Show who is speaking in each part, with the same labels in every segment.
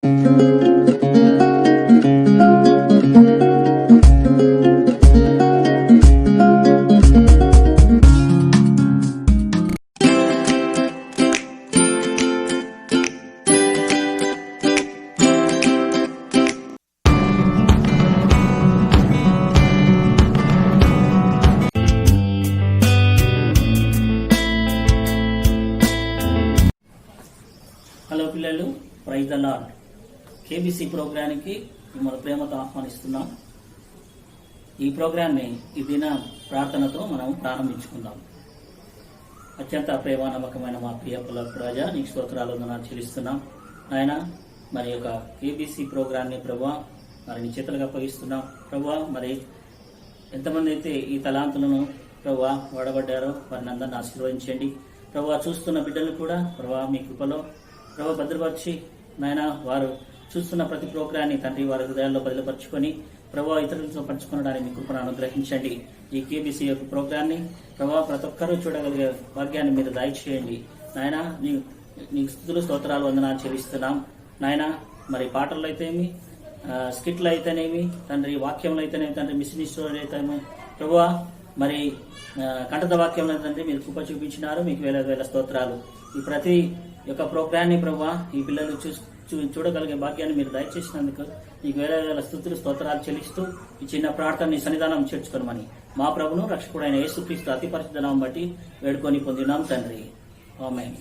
Speaker 1: Hello పిల్లలు, praise the lord. KBC ప్రోగ్రాంకి మిమ్మల్ని ప్రేమతో ఆహ్వానిస్తున్నాం. ఈ ప్రోగ్రాన్ని ఈ దిన ప్రార్థనతో మనం ప్రారంభించుకుందాం. అత్యంత ప్రేమ నమ్మకమైన మా ప్రియ పులకు రాజా, నీకు స్తోత్రాలు చెల్లిస్తున్నాం. ఆయన మరి యొక్క కేబీసీ ప్రోగ్రాన్ని ప్రభువా మరి నీ చేతులుగా అప్పగిస్తున్నాం. ప్రభువా మరి ఎంతమంది అయితే ఈ తలాంతులను ప్రభువా వాడబడ్డారో వారిని అందరిని ఆశీర్వదించండి. ప్రభువా చూస్తున్న బిడ్డలు కూడా ప్రభువా మీ కృపలో ప్రభు భద్రపరిచి నాయన వారు చూస్తున్న ప్రతి ప్రోగ్రాన్ని తండ్రి వారి హృదయాల్లో బదిలపరుచుకొని ప్రభు ఇతరులతో పంచుకోవడానికి మీ కృపను అనుగ్రహించండి. ఈ కేబీసీ యొక్క ప్రోగ్రాన్ని ప్రభు ప్రతి ఒక్కరూ చూడగలిగే భాగ్యాన్ని మీరు దయచేయండి. నాయన నీకు స్తుతులు స్తోత్రాలు వందనాలు చెల్లిస్తున్నాం. నాయన మరి పాటల్లో అయితేమి, స్కిట్లు అయితేనేమి తండ్రి, వాక్యంలో అయితేనేమి తండ్రి, మిషన్ స్టోరీ అయితేనేమి ప్రభువా మరి కంఠత వాక్యంలో తండ్రి మీరు కృప చూపించినారు. మీకు వేల వేల స్తోత్రాలు. ఈ ప్రతి యొక్క ప్రోగ్రాన్ని ప్రభువా ఈ పిల్లలు చూడగలిగే భాగ్యాన్ని మీరు దయచేసినందుకు నీకు వేల వేల స్తుతులు స్తోత్రాలు చెల్లిస్తూ ఈ చిన్న ప్రార్థనని సన్నిధానం చేర్చుకోమని మా ప్రభును రక్షకుడైన యేసుక్రీస్తు అతి పరిశుద్ధ నామమును బట్టి వేడుకొని పొందినాం తండ్రి. ఆమేన్.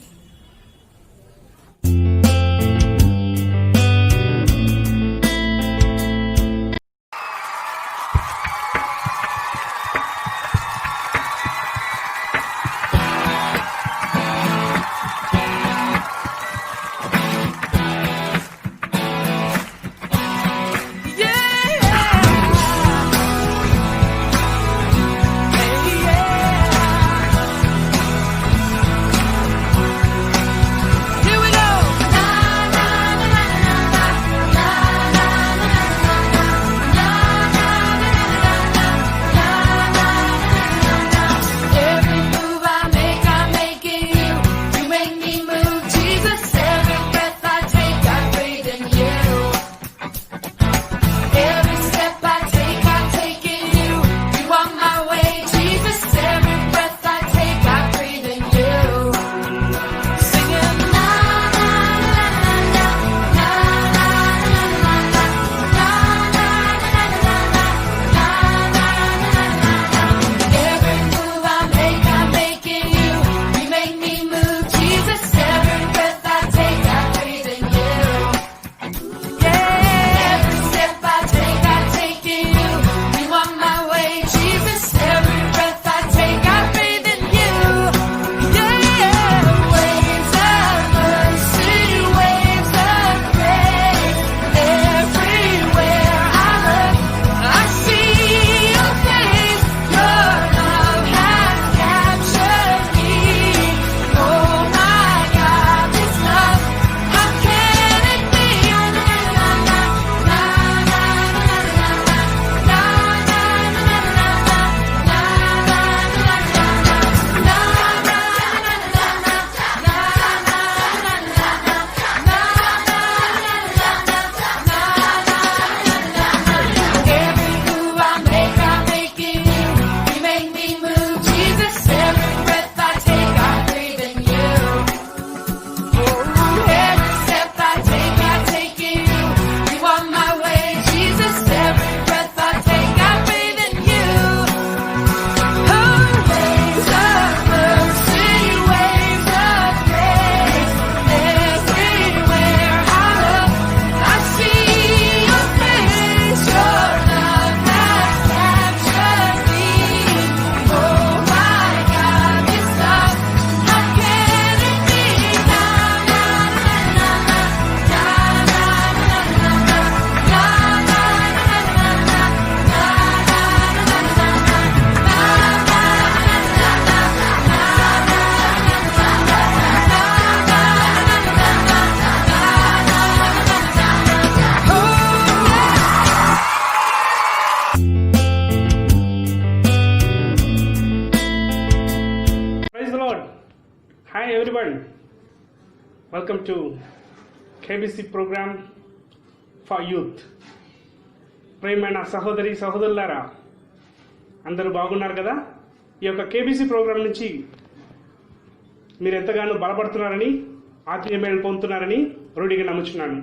Speaker 2: Hi everybody, welcome to KBC program for youth. ప్రియమైన సహోదరి సహోదరులారా, అందరూ బాగున్నారు కదా? ఈ యొక్క కేబీసీ ప్రోగ్రాం నుంచి మీరు ఎంతగానో బలపడుతున్నారని, ఆత్మీయ మేలు పొందుతున్నారని రూఢిగా నమ్ముచున్నాను.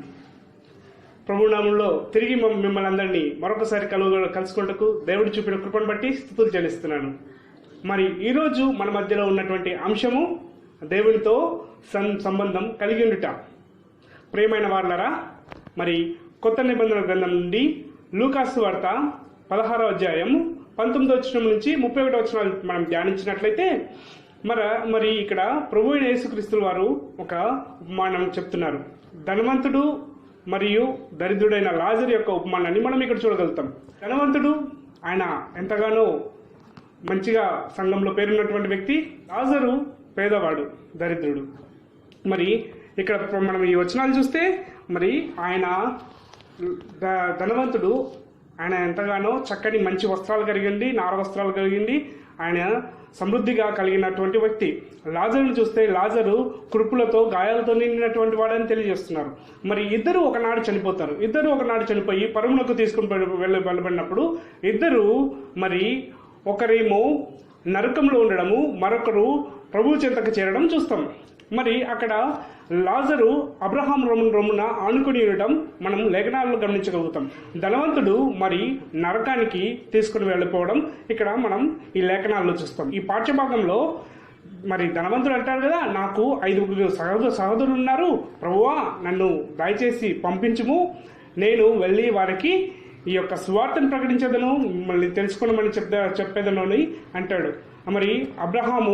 Speaker 2: ప్రభునామంలో తిరిగి మిమ్మల్ని అందరినీ మరొకసారి కలుసుకుంటకు దేవుడు చూపిన కృపను బట్టి స్తుతులు చెల్లిస్తున్నాను. మరి ఈరోజు మన మధ్యలో ఉన్నటువంటి అంశము దేవునితో సంబంధం కలిగి ఉండుట. ప్రియమైన వారలారా, మరి కొత్త నిబంధన గ్రంథం నుండి లూకాసు వార్త 16వ అధ్యాయం 19వ వచనం నుంచి 31వ వచనాలు మనం ధ్యానించినట్లయితే మరి ఇక్కడ ప్రభు అయిన యేసుక్రీస్తు వారు ఒక ఉపమానం చెప్తున్నారు. ధనవంతుడు మరియు దరిద్రుడైన లాజరు యొక్క ఉపమానాన్ని మనం ఇక్కడ చూడగలుగుతాం. ధనవంతుడు ఆయన ఎంతగానో మంచిగా సంఘంలో పేరున్నటువంటి వ్యక్తి. లాజరు పేదవాడు, దరిద్రుడు. మరి ఇక్కడ మనం ఈ వచనాలు చూస్తే మరి ఆయన ధనవంతుడు, ఆయన ఎంతగానో చక్కని మంచి వస్త్రాలు కలిగింది, నార వస్త్రాలు కలిగింది, ఆయన సమృద్ధిగా కలిగినటువంటి వ్యక్తి. లాజరును చూస్తే లాజరు కురుపులతో గాయాలతో నిండినటువంటి వాడని తెలియజేస్తున్నారు. మరి ఇద్దరు ఒకనాడు చనిపోతారు. ఇద్దరు ఒకనాడు చనిపోయి పరమునకు తీసుకుని వెళ్ళబడినప్పుడు ఇద్దరు మరి ఒకరేమో నరకంలో ఉండడము, మరొకరు ప్రభు చెంతకు చేరడం చూస్తాం. మరి అక్కడ లాజరు అబ్రహాం రొమ్మున ఆనుకుని ఉండటం మనం లేఖనాల్లో గమనించగలుగుతాం. ధనవంతుడు మరి నరకానికి తీసుకుని వెళ్ళిపోవడం ఇక్కడ మనం ఈ లేఖనాల్లో చూస్తాం. ఈ పాఠ్యభాగంలో మరి ధనవంతుడు అంటారు కదా, నాకు 5 సహోదరులు ఉన్నారు, ప్రభువా నన్ను దయచేసి పంపించుము, నేను వెళ్ళి వారికి ఈ యొక్క సువార్తను ప్రకటించేదను, మళ్ళీ తెలుసుకోమని చెప్పేదను అని అంటాడు. మరి అబ్రహాము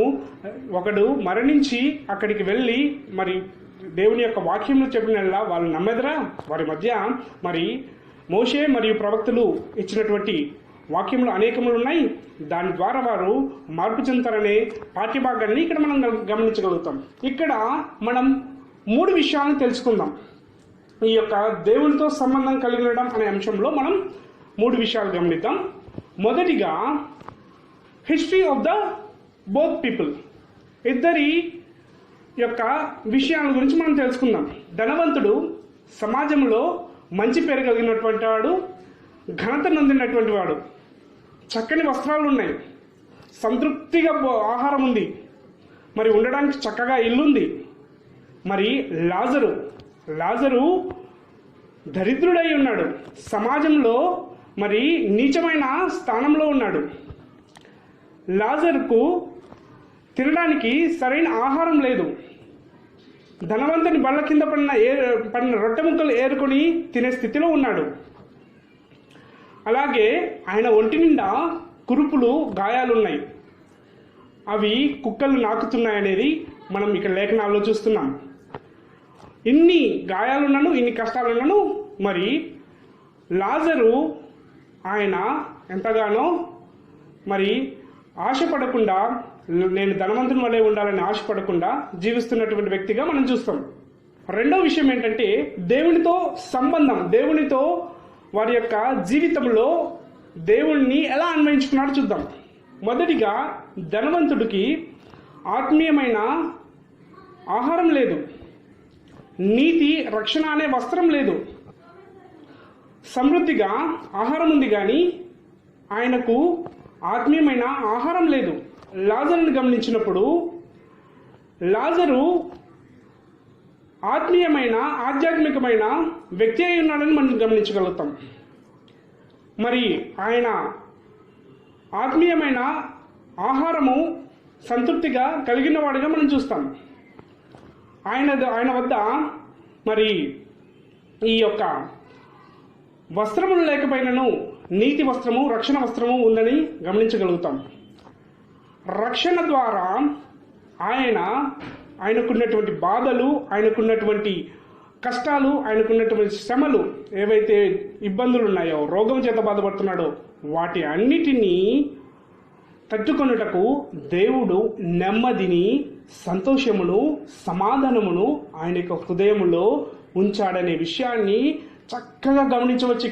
Speaker 2: ఒకడు మరణించి అక్కడికి వెళ్ళి మరి దేవుని యొక్క వాక్యములు చెప్పినలా వాళ్ళు నమ్మెదరా? వారి మధ్య మరి మోషే మరియు ప్రవక్తలు ఇచ్చినటువంటి వాక్యములు అనేకములు ఉన్నాయి. దాని ద్వారా వారు మార్పు చెందుతారనే పాఠ్యభాగాన్ని ఇక్కడ మనం గమనించగలుగుతాం. ఇక్కడ మనం 3 విషయాలను తెలుసుకుందాం. ఈ యొక్క దేవునితో సంబంధం కలిగి ఉండడం అనే అంశంలో మనం 3 విషయాలు గమనిద్దాం. మొదటిగా history of the both people, ఇద్దరి యొక్క విషయాల గురించి మనం తెలుసుకుందాం. ధనవంతుడు సమాజంలో మంచి పేరు కలిగినటువంటి వాడు, ఘనత నొందినటువంటి వాడు, చక్కని వస్త్రాలు ఉన్నాయి, సంతృప్తిగా ఆహారం ఉంది, మరి ఉండడానికి చక్కగా ఇల్లుంది. మరి లాజరు దరిద్రుడై ఉన్నాడు, సమాజంలో మరి నీచమైన స్థానంలో ఉన్నాడు. లాజరుకు తినడానికి సరైన ఆహారం లేదు. ధనవంతుని బళ్ళ కింద పడిన రొట్టె ముక్కలు ఏరుకొని తినే స్థితిలో ఉన్నాడు. అలాగే ఆయన ఒంటి నిండా కురుపులు, గాయాలున్నాయి, అవి కుక్కలు నాకుతున్నాయనేది మనం ఇక్కడ లేఖనాల్లో చూస్తున్నాం. ఇన్ని గాయాలున్నాను, ఇన్ని కష్టాలున్నాను. మరి లాజరు ఆయన ఎంతగానో మరి ఆశపడకుండా, నేను ధనవంతుని వలె ఉండాలని ఆశపడకుండా జీవిస్తున్నటువంటి వ్యక్తిగా మనం చూస్తాం. రెండో విషయం ఏంటంటే దేవునితో సంబంధం, దేవునితో వారి యొక్క జీవితంలో దేవుణ్ణి ఎలా అన్వయించుకున్నాడో చూద్దాం. మొదటిగా ధనవంతుడికి ఆత్మీయమైన ఆహారం లేదు, నీతి రక్షణ అనే వస్త్రం లేదు. సమృద్ధిగా ఆహారం ఉంది కానీ ఆయనకు ఆత్మీయమైన ఆహారం లేదు. లాజరుని గమనించినప్పుడు లాజరు ఆధ్యాత్మికమైన వ్యక్తి అయి ఉన్నాడని మనం గమనించగలుగుతాం. మరి ఆయన ఆత్మీయమైన ఆహారము సంతృప్తిగా కలిగిన వాడిగా మనం చూస్తాం. ఆయన వద్ద మరి ఈ యొక్క వస్త్రములు లేకపోయినను నీతి వస్త్రము, రక్షణ వస్త్రము ఉందని గమనించగలుగుతాం. రక్షణ ద్వారా ఆయనకున్నటువంటి బాధలు, ఆయనకున్నటువంటి కష్టాలు, ఆయనకున్నటువంటి శ్రమలు, ఏవైతే ఇబ్బందులు ఉన్నాయో, రోగం చేత బాధపడుతున్నాడో వాటి అన్నిటినీ తట్టుకొనుటకు దేవుడు నెమ్మదిని, సంతోషమును, సమాధానమును ఆయన యొక్క హృదయములో ఉంచాడనే విషయాన్ని చక్కగా గమనించవచ్చు.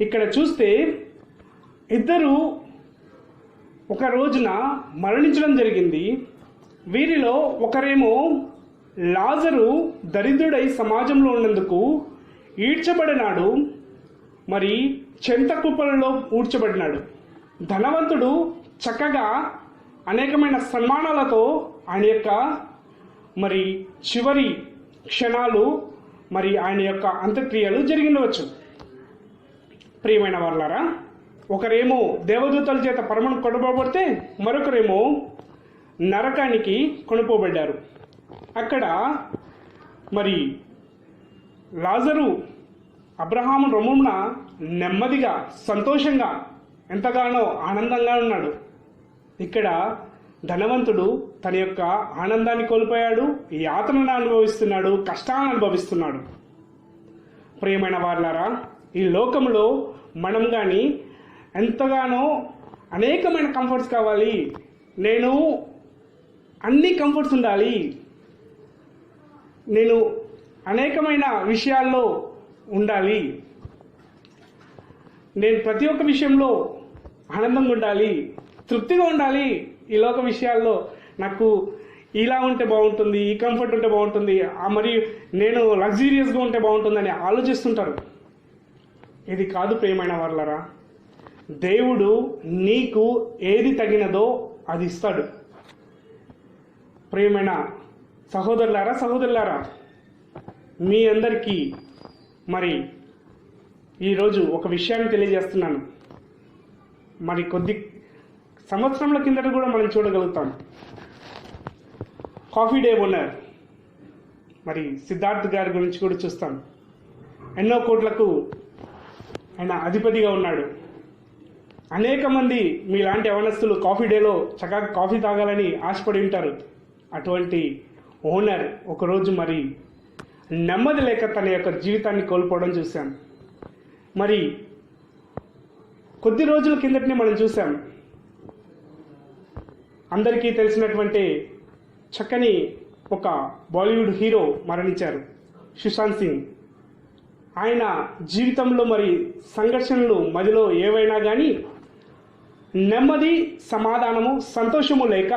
Speaker 2: ఇక్కడ చూస్తే ఇద్దరు ఒక రోజున మరణించడం జరిగింది. వీరిలో ఒకరేమో లాజరు దరిద్రుడై సమాజంలో ఉన్నందుకు ఈడ్చబడినాడు, మరి చెంత కుప్పలలో ఊడ్చబడినాడు. ధనవంతుడు చక్కగా అనేకమైన సన్మానాలతో ఆయన యొక్క మరి చివరి క్షణాలు మరి ఆయన యొక్క అంత్యక్రియలు జరిగిండవచ్చు. ప్రియమైన వాళ్ళారా, ఒకరేమో దేవదూతల చేత పరమను కొనపోబడితే మరొకరేమో నరకానికి కొనుపోబడ్డారు. అక్కడ మరి లాజరు అబ్రహాము రొమ్మున నెమ్మదిగా సంతోషంగా ఎంతగానో ఆనందంగా ఉన్నాడు. ఇక్కడ ధనవంతుడు తన యొక్క ఆనందాన్ని కోల్పోయాడు, యాతనను అనుభవిస్తున్నాడు, కష్టాలను అనుభవిస్తున్నాడు. ప్రియమైన వాళ్ళారా, ఈ లోకంలో మనం కానీ ఎంతగానో అనేకమైన కంఫర్ట్స్ కావాలి, నేను అన్ని కంఫర్ట్స్ ఉండాలి, నేను అనేకమైన విషయాల్లో ఉండాలి, నేను ప్రతి ఒక్క విషయంలో ఆనందంగా ఉండాలి, తృప్తిగా ఉండాలి, ఈ లోక విషయాల్లో నాకు ఇలా ఉంటే బాగుంటుంది, ఈ కంఫర్ట్ ఉంటే బాగుంటుంది, మరియు నేను లగ్జీరియస్గా ఉంటే బాగుంటుందని ఆలోచిస్తుంటారు. ఇది కాదు ప్రియమైన వాళ్ళరా. దేవుడు నీకు ఏది తగినదో అది ఇస్తాడు. ప్రియమైన సహోదరులారా, మీ అందరికీ మరి ఈరోజు ఒక విషయాన్ని తెలియజేస్తున్నాను. మరి కొద్ది సంవత్సరంల కిందట కూడా మనం చూడగలుగుతాం. కాఫీ డే ఓనర్ మరి సిద్ధార్థ్ గారి గురించి కూడా చూస్తాం. ఎన్నో కోట్లకు ఆయన అధిపతిగా ఉన్నాడు. అనేక మంది మీలాంటి యవనస్తులు కాఫీ డేలో చక్కగా కాఫీ తాగాలని ఆశపడి ఉంటారు. అటువంటి ఓనర్ ఒకరోజు మరి నెమ్మది లేక తన యొక్క జీవితాన్ని కోల్పోవడం చూశాం. మరి కొద్ది రోజుల కిందటనే మనం చూసాం, అందరికీ తెలిసినటువంటి చక్కని ఒక బాలీవుడ్ హీరో మరణించారు, సుశాంత్ సింగ్. ఆయన జీవితంలో మరి సంఘర్షణలు మధ్యలో ఏవైనా కానీ నెమ్మది, సమాధానము, సంతోషము లేక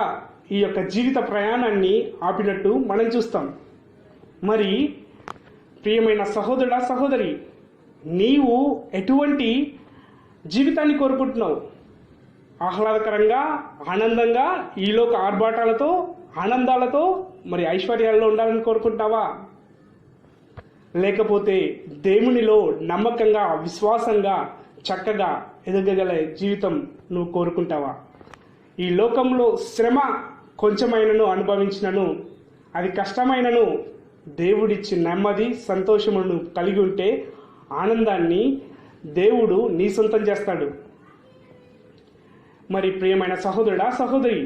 Speaker 2: ఈ యొక్క జీవిత ప్రయాణాన్ని ఆపినట్టు మనం చూస్తాం. మరి ప్రియమైన సహోదరుడా, సహోదరి, నీవు ఎటువంటి జీవితాన్ని కోరుకుంటున్నావు? ఆహ్లాదకరంగా, ఆనందంగా, ఈలోక ఆర్భాటాలతో, ఆనందాలతో, మరి ఐశ్వర్యాల్లో ఉండాలని కోరుకుంటావా? లేకపోతే దేవునిలో నమ్మకంగా, విశ్వాసంగా, చక్కగా ఎదగగల జీవితం నువ్వు కోరుకుంటావా? ఈ లోకంలో శ్రమ కొంచెమైనను అనుభవించినను, అది కష్టమైనను, దేవుడిచ్చి నెమ్మది, సంతోషమును కలిగి ఉంటే ఆనందాన్ని దేవుడు నీ సొంతం చేస్తాడు. మరి ప్రియమైన సహోదరుడా, సహోదరి,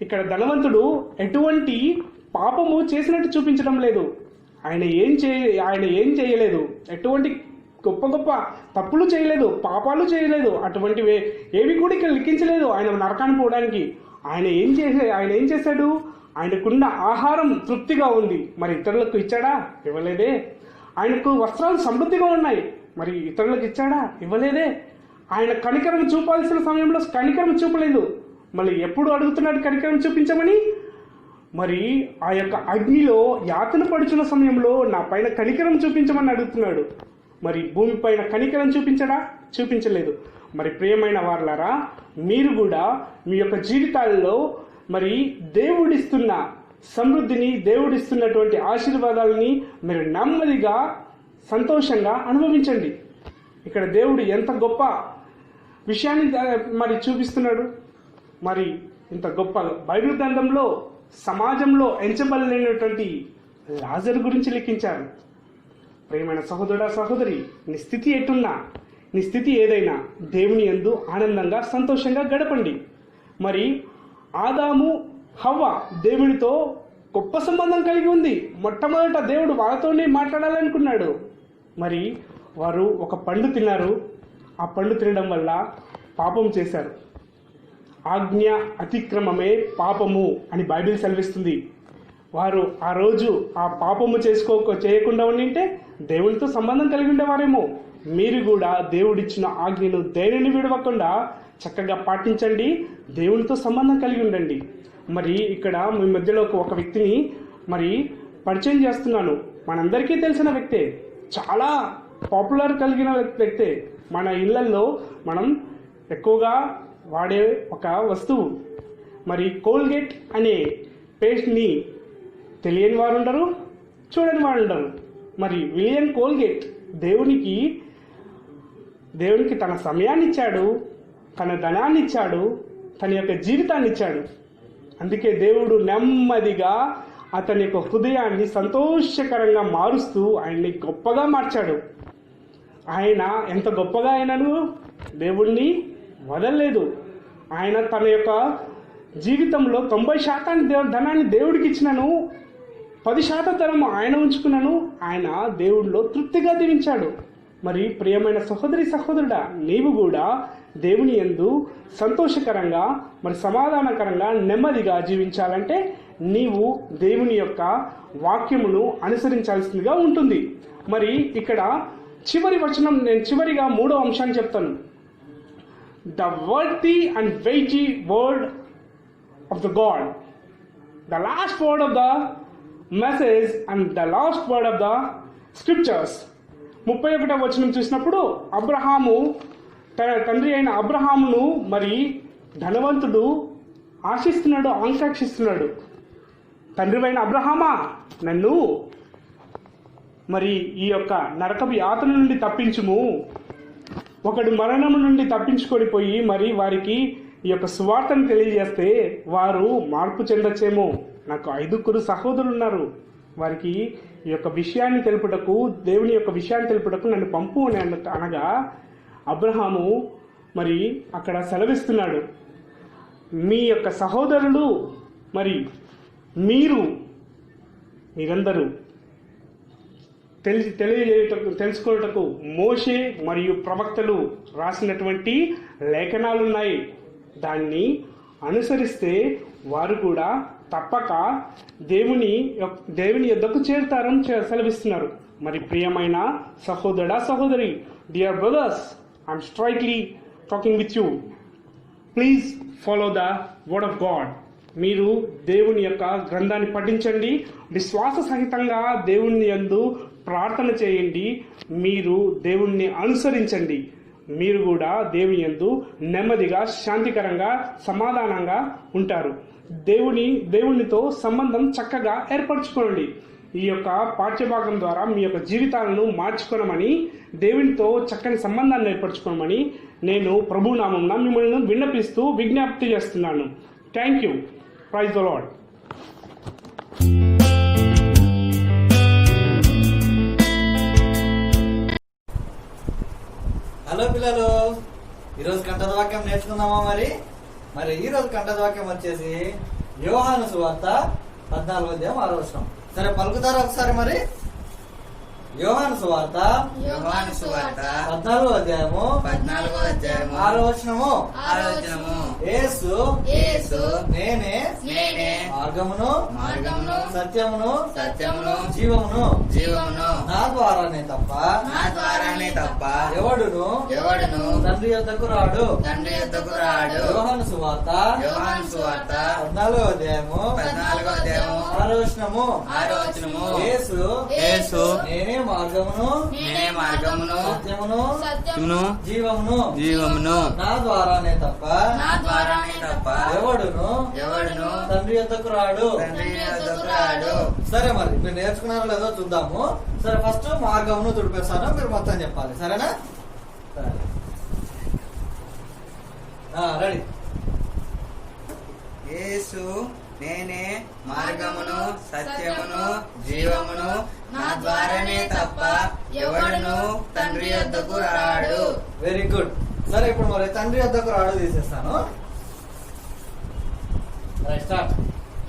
Speaker 2: ఇక్కడ ధనవంతుడు ఎటువంటి పాపము చేసినట్టు చూపించడం లేదు. ఆయన ఏం చేయలేదు, ఎటువంటి గొప్ప తప్పులు చేయలేదు, పాపాలు చేయలేదు, అటువంటివి ఏవి కూడా ఇక్కడ లిఖించలేదు ఆయన నరకాన్ని పోవడానికి. ఆయన ఏం చేశాడు? ఆయనకున్న ఆహారం తృప్తిగా ఉంది, మరి ఇతరులకు ఇచ్చాడా? ఇవ్వలేదే. ఆయనకు వస్త్రాలు సమృద్ధిగా ఉన్నాయి, మరి ఇతరులకు ఇచ్చాడా? ఇవ్వలేదే. ఆయన కనికరం చూపాల్సిన సమయంలో కనికరం చూపలేదు. మళ్ళీ ఎప్పుడు అడుగుతున్నాడు కనికరం చూపించమని? మరి ఆ యొక్క అగ్నిలో యాతన పడుచున్న సమయంలో నా పైన కనికరం చూపించమని అడుగుతున్నాడు. మరి భూమి పైన కనికరం చూపించడా? చూపించలేదు. మరి ప్రియమైన వారలారా, మీరు కూడా మీ యొక్క జీవితాల్లో మరి దేవుడిస్తున్న సమృద్ధిని, దేవుడిస్తున్నటువంటి ఆశీర్వాదాలని మీరు నెమ్మదిగా, సంతోషంగా అనుభవించండి. ఇక్కడ దేవుడు ఎంత గొప్ప విషయాన్ని మరి చూపిస్తున్నాడు. మరి ఇంత గొప్ప బైబిల్ గ్రంథంలో సమాజంలో ఎంచబడలేనటువంటి లాజరు గురించి లిఖించారు. ప్రియమైన సహోదరుడా, సహోదరి, నీ స్థితి ఎటున్నా, నీ స్థితి ఏదైనా దేవుని యందు ఆనందంగా, సంతోషంగా గడపండి. మరి ఆదాము, హవ్వ దేవుడితో గొప్ప సంబంధం కలిగి ఉంది. మొట్టమొదట దేవుడు వాళ్ళతోనే మాట్లాడాలనుకున్నాడు. మరి వారు ఒక పండు తిన్నారు. ఆ పండు తినడం వల్ల పాపం చేశారు. ఆజ్ఞ అతిక్రమమే పాపము అని బైబిల్ సెలవిస్తుంది. వారు ఆ రోజు ఆ పాపము చేయకుండా ఉండింటే దేవునితో సంబంధం కలిగి ఉండేవారేమో. మీరు కూడా దేవుడిచ్చిన ఆజ్ఞను దేనిని విడవకుండా చక్కగా పాటించండి, దేవునితో సంబంధం కలిగి ఉండండి. మరి ఇక్కడ మీ మధ్యలో ఒక వ్యక్తిని మరి పరిచయం చేస్తున్నాను. మనందరికీ తెలిసిన వ్యక్తే, చాలా పాపులర్ కలిగిన వ్యక్తే. మన ఇళ్లలో మనం ఎక్కువగా వాడే ఒక వస్తువు. మరి కోల్గేట్ అనే పేస్ట్ని తెలియని వారు ఉండరు, చూడని వారు ఉండరు. మరి విలియం కోల్గేట్ దేవునికి తన సమయాన్ని ఇచ్చాడు, తన ధనాన్ని ఇచ్చాడు, తన యొక్క జీవితాన్ని ఇచ్చాడు. అందుకే దేవుడు నెమ్మదిగా అతని యొక్క హృదయాన్ని సంతోషకరంగా మారుస్తూ ఆయన్ని గొప్పగా మార్చాడు. ఆయన ఎంత గొప్పగా అయినను దేవుణ్ణి వదలలేదు. ఆయన తన యొక్క జీవితంలో 90% ధనాన్ని దేవుడికి ఇచ్చినను, 10% ధనం ఆయన ఉంచుకున్నాను. ఆయన దేవుడిలో తృప్తిగా దీవించాడు. మరి ప్రియమైన సహోదరి సహోదరుడా, నీవు కూడా దేవుని యందు సంతోషకరంగా మరి సమాధానకరంగా నెమ్మదిగా జీవించాలంటే నీవు దేవుని యొక్క వాక్యమును అనుసరించాల్సిందిగా ఉంటుంది. మరి ఇక్కడ చివరి వచనం, నేను చివరిగా 3వ అంశాన్ని చెప్తాను. The worthy and weighty word of the God, the last word of the message and the last word of the scriptures. 31వ వచనం చూసినప్పుడు అబ్రహాము తన తండ్రి అయిన అబ్రహామును మరి ధనవంతుడు ఆశిస్తున్నాడు, ఆకాంక్షిస్తున్నాడు. తండ్రి అయిన అబ్రహామా, నన్ను మరి ఈ యొక్క నరకపు యాతన నుండి తప్పించుము. ఒకడు మరణము నుండి తప్పించుకొని పోయి మరి వారికి ఈ యొక్క సువార్తను తెలియజేస్తే వారు మార్పు చెందొచ్చేమో. నాకు 5 సహోదరులు ఉన్నారు, వారికి ఈ యొక్క విషయాన్ని తెలుపుటకు, దేవుని యొక్క విషయాన్ని తెలుపుటకు నన్ను పంపు అని అనగా అబ్రహాము మరి అక్కడ సెలవిస్తున్నాడు, మీ యొక్క సహోదరులు మరి మీరందరూ తెలుసుకున్నటకు మోషే మరియు ప్రవక్తలు రాసినటువంటి లేఖనాలు ఉన్నాయి. దాన్ని అనుసరిస్తే వారు కూడా తప్పక దేవుని యొద్దకు చేరుతారని సెలవిస్తున్నారు. మరి ప్రియమైన సహోదరుడా సహోదరి, dear brothers, I'm straightly talking with you. Please follow the word of God. మీరు దేవుని యొక్క గ్రంథాన్ని పఠించండి, విశ్వాస సహితంగా దేవుని యందు ప్రార్థన చేయండి, మీరు దేవుణ్ణి అనుసరించండి. మీరు కూడా దేవుని యందు నెమ్మదిగా, శాంతికరంగా, సమాధానంగా ఉంటారు. దేవునితో సంబంధం చక్కగా ఏర్పరచుకోండి. ఈ యొక్క పాఠ్యభాగం ద్వారా మీ యొక్క జీవితాలను మార్చుకోనమని, దేవునితో చక్కని సంబంధాన్ని ఏర్పరచుకోమని నేను ప్రభునామమున మిమ్మల్ని విన్నపిస్తూ విజ్ఞప్తి చేస్తున్నాను. Thank you. Praise the lord.
Speaker 3: Hello పిల్లలు, ఈరోజు కంఠద వాక్యం నేర్చుకుందామా? మరి ఈ రోజు కంఠద వాక్యం వచ్చేసి యోహాను సువార్త 14వ అధ్యాయం 6వ వచనం. సరే పలుకుతారా ఒకసారి? మరి యోహాను సువార్త 14వ అధ్యాయము 6వ వచనము. యేసు నేనే మార్గమును సత్యమును జీవమును, నా ద్వారానే తప్ప ఎవడును తండ్రి యొద్దకు రాడు. యోహాను సువార్త 14వ అధ్యాయము 6వ వచనము. యేసు నేనే మార్గమును సత్యమును జీవమును, నా ద్వారానే తప్ప ఎవడును తండ్రి యొద్దకు రాడు. సరే మరి మీరు నేర్చుకున్నారో లేదో చూద్దాము. సరే ఫస్ట్ మార్గమును తుడిపేస్తాను, మీరు మొత్తం చెప్పాలి. సరేనా? రెడీ.
Speaker 4: యేసు నేనే మార్గమును సత్యమును జీవమును, నా ద్వారానే తప్ప ఎవడును తండ్రి యొద్దకు రాడు.
Speaker 3: Very good. సరే ఇప్పుడు మరి తండ్రి యొద్దకు రాడు తీసేస్తాను.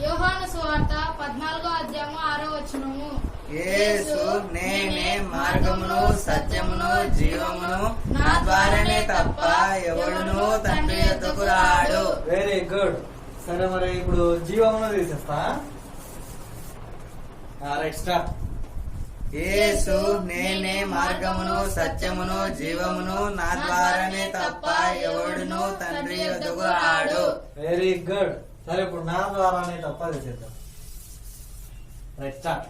Speaker 5: యోహాను సువార్త 14వ అధ్యాయము 6వ వచనము.
Speaker 4: యేసు నేనే మార్గమును సత్యమును జీవమును, నా ద్వారానే తప్ప ఎవడును తండ్రి యొద్దకు రాడు.
Speaker 3: Very good. సరే మరి ఇప్పుడు జీవమును తీసేస్తా. Right, start.
Speaker 4: యేసు నేనే మార్గమును సత్యమును జీవమును, నా ద్వారానే తప్ప ఎవడును తండ్రి యొద్దకు రాడు.
Speaker 3: Very good. సరే ఇప్పుడు నా ద్వారానే తప్ప తీసేద్దాం. Right, start.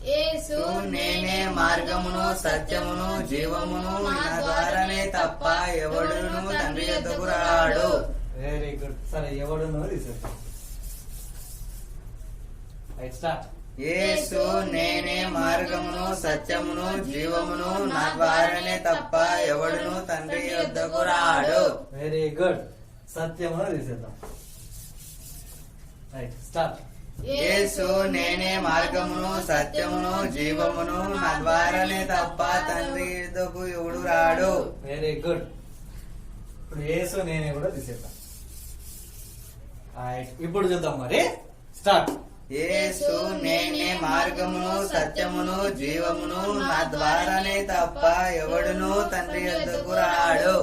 Speaker 5: యేసు
Speaker 4: నేనే మార్గమును సత్యమును జీవమును నా ద్వారానే తప్ప ఎవడును తండ్రి యొద్దకు రాడు.
Speaker 3: Very good. సరే ఎవడును తీసేస్తాం. Right start.
Speaker 4: యేసు నేనే మార్గమును సత్యమును జీవమును నా ద్వారానే తప్ప ఎవడును తండ్రి యొద్దకు రాడు.
Speaker 3: Very good. సత్యమును తీసేద్దాం. Right start.
Speaker 4: యేసు నేనే మార్గమును సత్యమును జీవమును నా ద్వారానే తప్ప తండ్రి యొద్దకు ఎవడు రాడు.
Speaker 3: Very good. ఇప్పుడు యేసు నేనే కూడా తీసేద్దాం. రైట్. ఇప్పుడు చూద్దాం మరి. స్టార్ట్.
Speaker 4: యేసు నేనే మార్గమును సత్యమును జీవమును నా ద్వారానే తప్ప ఎవడును తండ్రి యొద్దకు రాడు.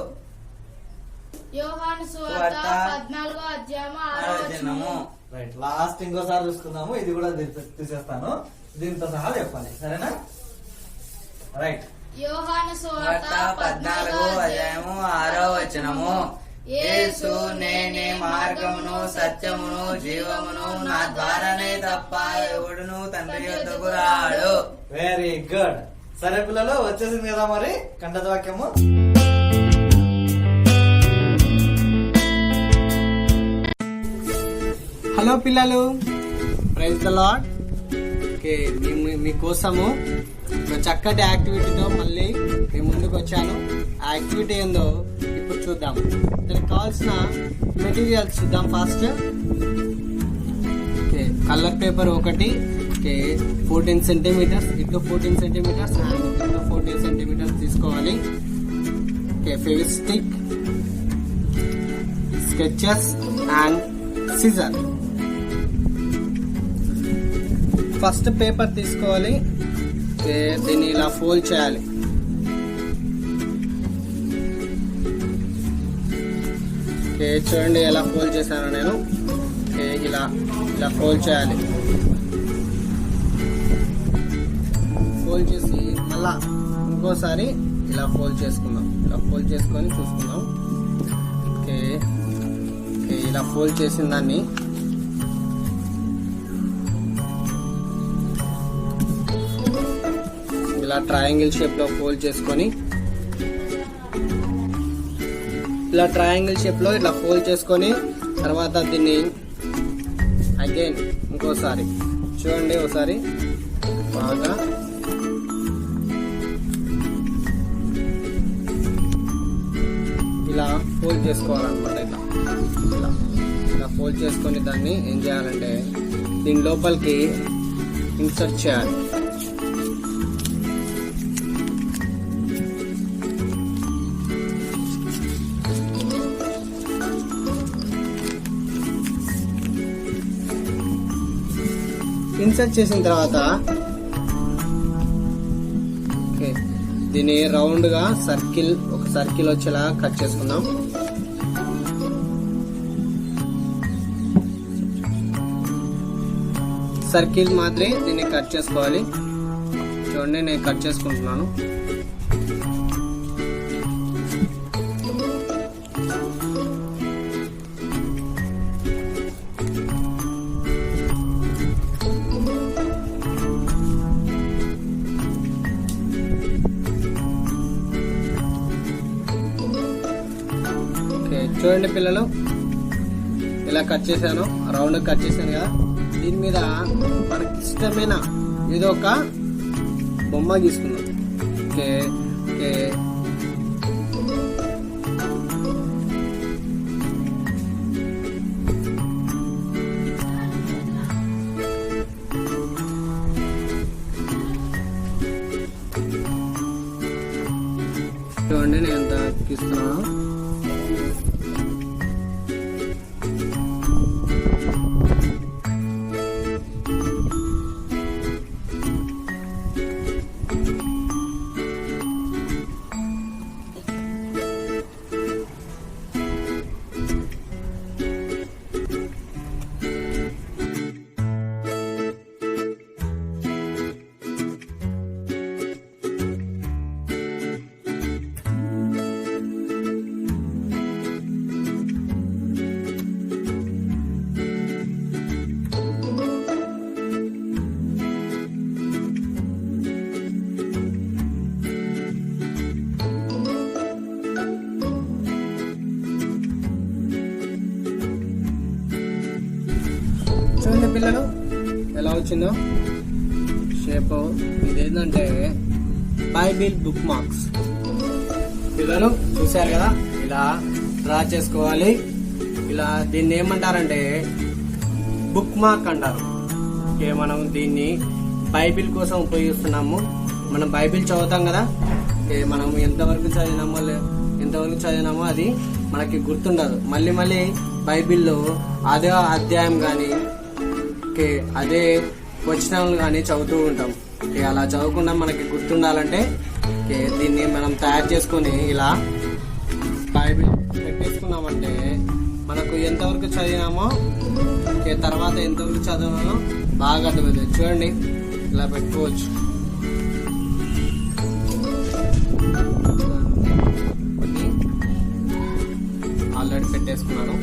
Speaker 5: యోహాను సువార్త 14వ అధ్యాయము 6వ వచనము.
Speaker 3: రైట్. లాస్ట్ ఇంకోసారి చూసుకుందాము. ఇది కూడా తీసేస్తాను. దీంతో సహా చెప్పాలి. సరేనా? రైట్.
Speaker 5: యోహాను సువార్త
Speaker 4: 14వ అధ్యాయము 6వ వచనము. యేసు నేనే మార్గమును సత్యమును జీవమును నా ద్వారానే తప్ప ఎవడును తండ్రి యొద్దకు రాడు.
Speaker 3: Very good. సరే పిల్లలు, వచ్చేసింది కదా మరి కంఠత వాక్యము.
Speaker 6: హలో పిల్లలు, ప్రైజ్ ద లార్డ్. ఓకే, మీకోసము ఒక చక్కటి యాక్టివిటీతో మళ్ళీ మీ ముందుకు వచ్చాను. ఆ యాక్టివిటీ ఏందో ఇప్పుడు చూద్దాం. దానికి కావాల్సిన మెటీరియల్స్ చూద్దాం ఫస్ట్. ఓకే, కలర్ పేపర్ ఒకటి, ఓకే 14 సెంటీమీటర్స్, ఇటు 14 సెంటీమీటర్స్ అండ్ ఇటు 14 సెంటీమీటర్స్ తీసుకోవాలి. Okay, Fevistick, sketches and scissor. First paper తీసుకోవాలి. దీన్ని ఇలా ఫోల్డ్ చేయాలి. చూడండి ఎలా ఫోల్డ్ చేశాను నేను. ఇలా ఇలా ఫోల్డ్ చేయాలి. ఫోల్డ్ చేసి మళ్ళా ఇంకోసారి ఇలా ఫోల్డ్ చేసుకుందాం. ఇలా ఫోల్డ్ చేసుకొని చూసుకుందాం. ఓకే, ఇలా ఫోల్డ్ చేసిన దాన్ని ఇలా ట్రయాంగిల్ షేప్ లో ఫోల్డ్ చేసుకొని ఇలా ట్రయాంగిల్ షేప్ లో ఇట్లా ఫోల్డ్ చేసుకొని తర్వాత దీన్ని అగైన్ ఇంకోసారి చూడండి, ఒకసారి బాగా ఇలా ఫోల్డ్ చేసుకోవాలన్నమాట. ఇలా ఇలా ఫోల్డ్ చేసుకొని దాన్ని ఏం చేయాలంటే దీని లోపలికి ఇన్సర్ట్ చేయాలి. ఇన్సర్ట్ చేసిన తర్వాత దీన్ని రౌండ్ గా ఒక సర్కిల్ వచ్చేలా కట్ చేసుకుందాం. సర్కిల్ మాదిరి దీన్ని కట్ చేసుకోవాలి. చూడండి, నేను కట్ చేసుకుంటున్నాను. చూడండి పిల్లలు, ఇలా కట్ చేశాను, రౌండ్ కట్ చేశాను కదా. దీని మీద మనకి ఇష్టమైన ఏదో ఒక బొమ్మ గీసుకుందాం. ఓకే ఓకే చూడండి, నేను ఎంత గీస్తున్నాను. పిల్లలు ఎలా వచ్చిందో షేప్. ఇదేంటంటే బైబిల్ బుక్ మార్క్స్. పిల్లలు చూశారు కదా, ఇలా డ్రా చేసుకోవాలి. ఇలా దీన్ని ఏమంటారంటే బుక్ మార్క్ అంటారు. ఓకే, మనం దీన్ని బైబిల్ కోసం ఉపయోగిస్తున్నాము. మనం బైబిల్ చదువుతాం కదా, మనం ఎంతవరకు చదివినామో అది మనకి గుర్తుండదు. మళ్ళీ మళ్ళీ బైబిల్లో అదే అధ్యాయం కానీ అదే వచనాలు కానీ చదువుతూ ఉంటాం. అలా చదవకుండా మనకి గుర్తుండాలంటే దీన్ని మనం తయారు చేసుకొని ఇలా బైబిల్ పెట్టేసుకున్నామంటే మనకు ఎంతవరకు చదివినామో తర్వాత ఎంతవరకు చదివినామో బాగా అర్థమవుతుంది. చూడండి, ఇలా పెట్టుకోవచ్చు. కొన్ని ఆల్రెడీ పెట్టేసుకున్నాను.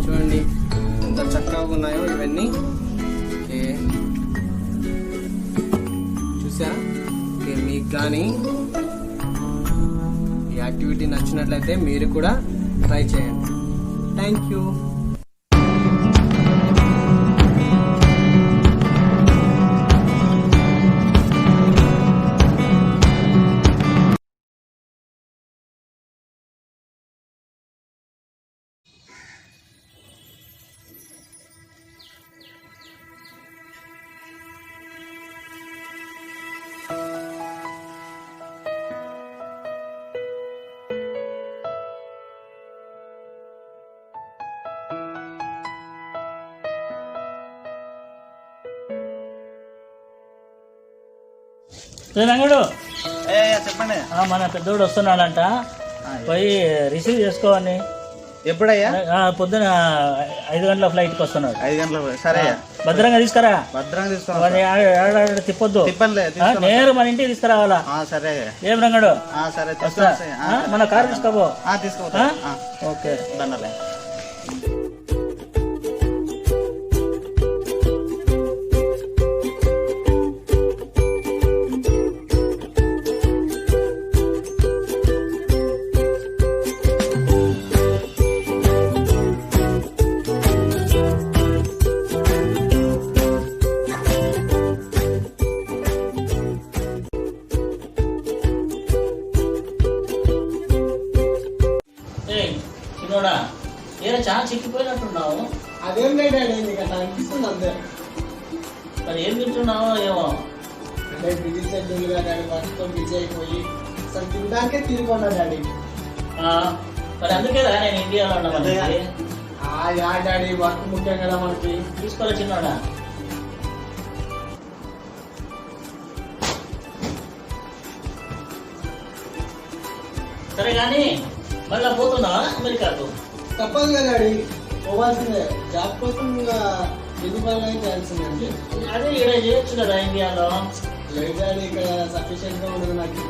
Speaker 6: చూడండి ఎంత చక్కగా ఉన్నాయో ఇవన్నీ. చూసారా? మీకు కానీ ఈ యాక్టివిటీ నచ్చినట్లయితే మీరు కూడా ట్రై చేయండి. Thank you.
Speaker 1: రంగడు,
Speaker 3: చెప్పండి.
Speaker 1: మన పెద్దోడు వస్తున్నాడంట, పోయి రిసీవ్ చేసుకోవని.
Speaker 3: ఎప్పుడయ్యా?
Speaker 1: పొద్దున 5 గంటల ఫ్లైట్ కి వస్తున్నాడు.
Speaker 3: 5 గంటలకు. సరే,
Speaker 1: భద్రంగా తీసుకురా.
Speaker 3: భద్రంగా తీసుకోవాలి.
Speaker 1: తిప్పొద్దు, నేరు మన ఇంటికి తీసుకురావాలా.
Speaker 3: సరే.
Speaker 1: ఏం రంగడు?
Speaker 3: సరే,
Speaker 1: మన కారు తీసుకోబో.
Speaker 3: తీసుకో.
Speaker 1: ఓకే,
Speaker 3: దండలే.
Speaker 1: చిన్నోడా, ఏదో చాలా చిక్కిపోయినట్టున్నావు.
Speaker 6: అదేం లేదు డాడీ, అట్లా అనిపిస్తుంది అంతే.
Speaker 1: మరి ఏం తింటున్నావో ఏమో.
Speaker 6: అంటే బిజీ షెడ్యూల్ గా డాడీ, వర్క్తో బిజీ అయిపోయి అసలు తినడానికే తిరిగొన్నా డాడీ.
Speaker 1: మరి అందుకే నేను ఇండియాలో ఉన్నా.
Speaker 6: యా డాడీ, వర్క్ ముఖ్యం కదా మనకి.
Speaker 1: తీసుకోలే చిన్నోడా. సరే కానీ మళ్ళా పోతున్నావా అమెరికాకు?
Speaker 6: తప్పదు కదా డాడీ, పోవాల్సిందే. జాబ్ కోసం ఎందుకు పనులు చేయాల్సిందండి.
Speaker 1: అదే ఇక్కడ చేయొచ్చు కదా ఇండియాలో.
Speaker 6: లేదు డాడీ, ఇక్కడ సఫిషియెంట్ గా ఉండదు నాకు.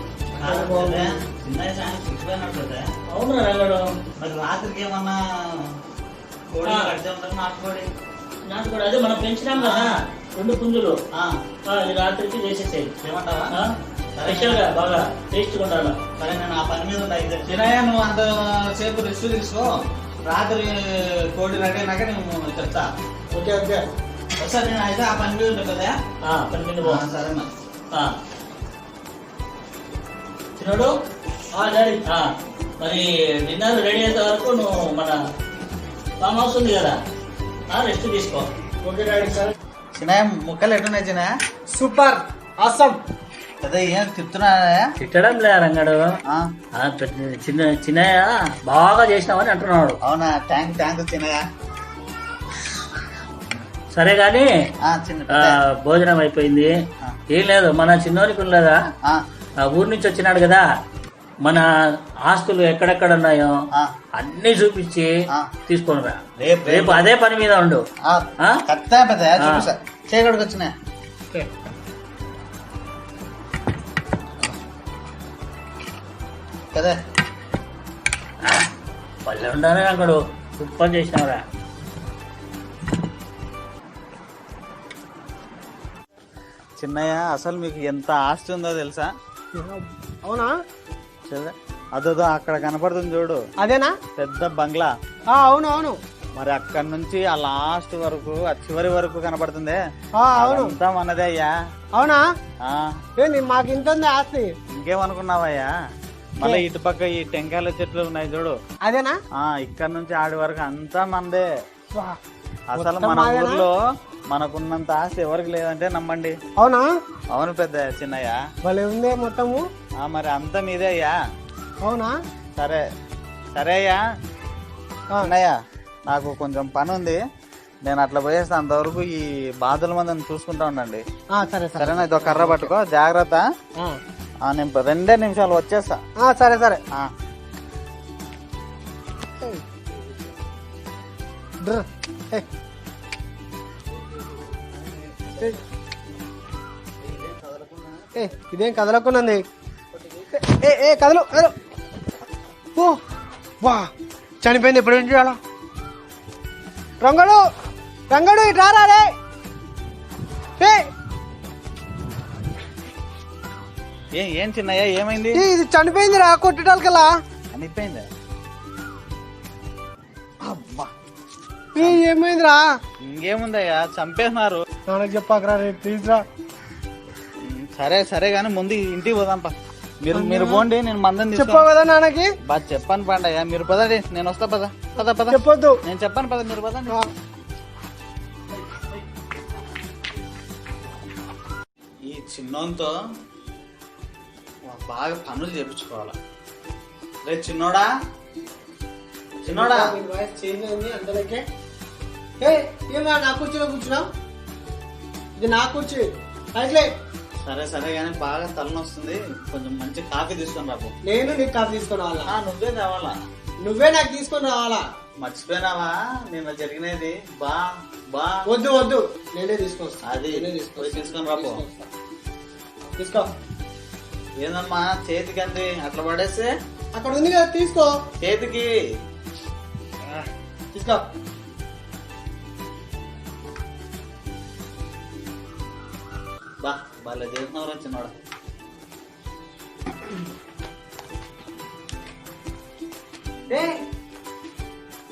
Speaker 1: అవును రంగడు.
Speaker 3: మరి రాత్రికి ఏమన్నా నాటుకోడి?
Speaker 1: నాటుకోడి అదే మనం పెంచినాం కదా, 2 పుంజులు. ఇది రాత్రికి చేసేసేది.
Speaker 3: ఏమంటావా?
Speaker 1: స్పెషల్ గా బాగా టేస్ట్ ఉండాలి.
Speaker 3: సరే, నేను ఆ పని మీద ఉంటాయి. చిన్నయ్య, నువ్వు అంత సేపు రెస్ట్ తీసుకో. రాత్రి కోడి రెడీ అయినాక నేను చెప్తా.
Speaker 6: Okay okay.
Speaker 3: ఒకసారి నేను అయితే ఆ పని మీద ఉంటుంది కదా.
Speaker 1: పని మీద పో.
Speaker 3: సరే
Speaker 1: చిన్నడు. డాడీ, మరి డిన్నర్ రెడీ అయ్యే వరకు నువ్వు మన ఫామ్ హౌస్ ఉంది కదా, రెస్ట్ తీసుకో.
Speaker 6: Okay daddy. సరే
Speaker 3: చిన్నయ్య, ముక్కలు ఎట్టున్నాయి చిన్నయ్య?
Speaker 6: Super awesome.
Speaker 3: అదే ఏం చెప్తున్నా?
Speaker 1: తిట్టడం లే రంగడు, చిన్నయ్య బాగా చేసినావని అంటున్నాడు.
Speaker 3: అవునా? థ్యాంక్ చిన్నయ్య.
Speaker 1: సరే గాని భోజనం అయిపోయింది. ఏం లేదు, మన చిన్నోనికి లేదా ఊరి నుంచి వచ్చినాడు కదా, మన ఆస్తులు ఎక్కడెక్కడ ఉన్నాయో అన్ని చూపించి తీసుకొని రా. రేపు అదే పని మీద ఉండు.
Speaker 3: చేయగడికి వచ్చినా కదా.
Speaker 1: పల్లె ఉండాలి అక్కడ. సూపర్ చేసినావురా.
Speaker 3: చిన్నయ్య, అసలు మీకు ఎంత ఆస్తి ఉందో తెలుసా?
Speaker 6: అవునా?
Speaker 3: అదో అక్కడ కనపడుతుంది చూడు,
Speaker 6: అదేనా?
Speaker 3: పెద్ద బంగ్లా.
Speaker 6: అవును అవును.
Speaker 3: మరి అక్కడ నుంచి ఆ లాస్ట్ వరకు, ఆ చివరి వరకు కనపడుతుంది.
Speaker 6: అవును,
Speaker 3: అంతా మనదే అయ్యా.
Speaker 6: అవునా?
Speaker 3: ఆ,
Speaker 6: ఏంది మాకు ఇంత ఉంది ఆస్తి?
Speaker 3: ఇంకేమనుకున్నావయ్యా? మళ్ళీ ఇటు పక్క ఈ టెంకాయల చెట్లు ఉన్నాయి చూడు,
Speaker 6: అదేనా?
Speaker 3: ఇక్కడ నుంచి ఆడి వరకు అంతా మనదే.
Speaker 6: వా,
Speaker 3: అసలు
Speaker 6: మొత్తం
Speaker 3: మన
Speaker 6: మాదేనా?
Speaker 3: ఊర్లో మనకున్నంత ఆస్తి ఎవరికి లేదంటే నమ్మండి.
Speaker 6: అవునా?
Speaker 3: అవును పెద్ద చిన్నయ్య.
Speaker 6: భలే ఉందే మొత్తము.
Speaker 3: మరి అంతా మీదే అయ్యా.
Speaker 6: అవునా?
Speaker 3: సరే సరే అయ్యా. చిన్నయ్య, నాకు కొంచెం పని ఉంది, నేను అట్లా పోయేస్తా. అంతవరకు ఈ బాధల మందిని చూసుకుంటా ఉండండి.
Speaker 6: సరే సరే.
Speaker 3: సరేనా? ఇదో కర్ర పట్టుకో, జాగ్రత్త. నేను 2 నిమిషాలు వచ్చేస్తా.
Speaker 6: సరే సరే. ఇదేం కదలకున్నది? కదలు కదలు. ఓ వా, చనిపోయింది. ఎప్పుడు ఏం చేయాలా? రంగడు రంగడు ఇటు రారా రే.
Speaker 3: ఏం చిన్నయ్య, ఏమైంది?
Speaker 6: ఇది చనిపోయింది రా, కొట్టడానికల్లా
Speaker 3: అనిపోయిందా?
Speaker 6: ఏమైందిరా?
Speaker 3: ఇంకేముందయ్యా, చంపేస్తున్నారు.
Speaker 6: నాన్నకు చెప్పాకరా రే, ప్లీజ్ రా.
Speaker 3: సరే సరే గానీ ముందు ఇంటికి పోదాంపా. మీరు పోండి, నేను మందని
Speaker 6: చెప్పావు కదా నాన్నకి.
Speaker 3: బాగా చెప్పాను పండయ్య. మీరు పదండి, నేను వస్తా. పద పద పద.
Speaker 6: చెప్పొద్దు.
Speaker 3: నేను చెప్పాను పద, మీరు పదండి. ఈ చిన్నోంతో బాగా పనులు చేపించుకోవాలా. రే చిన్నోడా, చిన్నోడా.
Speaker 6: చేంజ్ అయింది అంతలోకే. ఏమా నా కుర్చీలో కూర్చున్నావు? ఇది నా కుర్చీ. అట్లే.
Speaker 3: సరే సరే గానీ బాగా తలనొస్తుంది, కొంచెం మంచి కాఫీ తీసుకొని రాబో.
Speaker 6: నేను నీకు కాఫీ తీసుకొని రావాలా?
Speaker 3: నువ్వే కావాలా?
Speaker 6: నువ్వే నాకు తీసుకొని రావాలా?
Speaker 3: మర్చిపోయినావా నిన్న జరిగినది? బా బా.
Speaker 6: వద్దు వద్దు, నేనే తీసుకొస్తా.
Speaker 3: అది తీసుకొని రాబో.
Speaker 6: తీసుకో.
Speaker 3: ఏందమ్మా చేతికి అంది అట్లా పడేస్తే?
Speaker 6: అక్కడ ఉంది కదా, తీసుకో.
Speaker 3: చేతికి
Speaker 6: తీసుకో.
Speaker 3: బా బాగా చేస్తున్నావు చిన్నవాడు.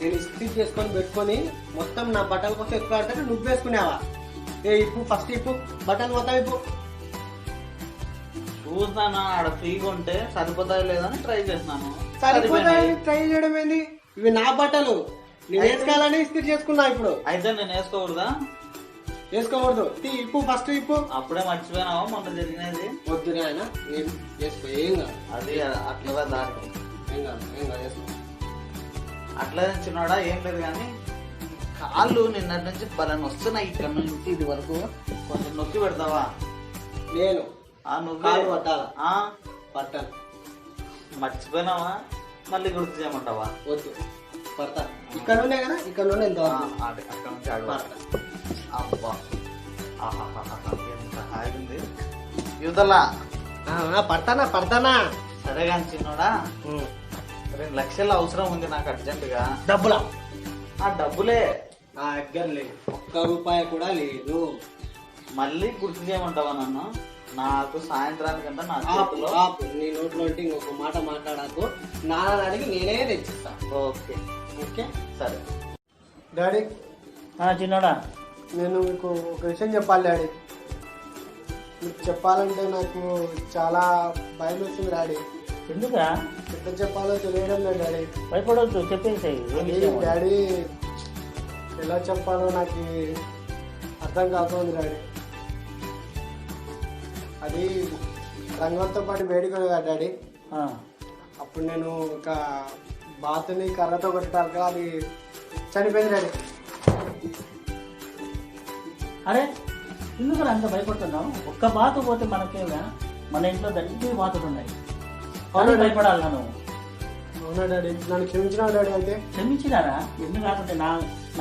Speaker 6: నేను ఇస్త్రీ చేసుకొని పెట్టుకొని మొత్తం నా బట్టల కోసం ఎక్కువ ఆడితే నువ్వు వేసుకునేవా? ఇప్పు ఫస్ట్ ఇప్పు బట్టలు మొత్తం ఇప్పు.
Speaker 3: చూస్తానా ఆడ ఫ్రీగా ఉంటే సరిపోతాయి లేదని ట్రై చేస్తున్నాను.
Speaker 6: సరిపోతాయి ట్రై చేయడం ఏంది? ఇవి నా బట్టలు, నేను వేసుకోవాలని ఇస్త్రీ చేసుకున్నా. ఇప్పుడు
Speaker 3: అయితే నేను వేసుకోకూడదా?
Speaker 6: వేసుకోకూడదు. ఇప్పు ఫస్ట్ ఇప్పు.
Speaker 3: అప్పుడే మర్చిపోయినావా మొన్న జరిగినది?
Speaker 6: వద్దు నాయన, ఏం వేసుకో. ఏం కాదు.
Speaker 3: అది అట్లా దారి
Speaker 6: ఏం కాదు, ఏం కాదు, వేసుకో.
Speaker 3: అట్లా చిన్నవాడా ఏం లేదు కానీ కాళ్ళు నిన్నటి నుంచి బలం వస్తున్నాయి. ఇక్కడ నుంచి ఇది వరకు కొంచెం నొక్కి పెడతావా?
Speaker 6: నేను
Speaker 3: నువ్వే
Speaker 6: పట్టాలా? పట్టాను.
Speaker 3: మర్చిపోయినావా? మళ్ళీ గుర్తు చేయమంటావా?
Speaker 6: వద్దు, పడతా. ఇక్కడ ఉండే కదా, ఇక్కడ ఉండే ఎంత
Speaker 3: అక్కడ నుంచి ఆడు. అబ్బా ఎంత హాయింది యువతలా.
Speaker 6: పడతానా పడతానా.
Speaker 3: సరే కానీ చిన్నోడా, 2 లక్షలు అవసరం ఉంది నాకు అర్జెంటుగా.
Speaker 6: డబ్బులా?
Speaker 3: డబ్బులే
Speaker 6: నా దగ్గర లేదు, ₹1 కూడా లేదు.
Speaker 3: మళ్ళీ గుర్తు చేయమంటావా నన్ను? నాకు సాయంత్రానికంటే నా చేతిలో.
Speaker 6: నీ నోట్లో అంటే ఇంకొక మాట మాట్లాడాకు. నాన్న అడిగి నేనే తెచ్చిస్తా.
Speaker 3: ఓకే
Speaker 6: ఓకే
Speaker 3: సరే.
Speaker 6: డాడీ,
Speaker 1: చిన్నోడా,
Speaker 6: నేను మీకు ఒక విషయం చెప్పాలి డాడీ. మీకు చెప్పాలంటే నాకు చాలా భయం వస్తుంది డాడీ.
Speaker 1: ఎందుకా?
Speaker 6: ఎంత చెప్పాలో తెలియడం లేదు డాడీ.
Speaker 1: భయపడవద్దు, చెప్పేసాయి.
Speaker 6: డాడీ, ఎలా చెప్పాలో నాకు అర్థం కాకపోయింది డాడీ. అది రంగంతో పాటు వేడిక కదా డాడీ. అప్పుడు నేను ఒక బాతుని కర్రతో కొట్టాక అది చనిపోయింది డాడీ.
Speaker 1: అరే, ఎందుకు అంత భయపడుతున్నావు? ఒక్క బాతు పోతే మనకేనా? మన ఇంట్లో దగ్గర బాతులు ఉన్నాయి. భయపడాలి నన్ను?
Speaker 6: అవునా డాడీ, నన్ను క్షమించినావు డాడీ. అయితే
Speaker 1: క్షమించినారా? నిన్ను కాకుంటే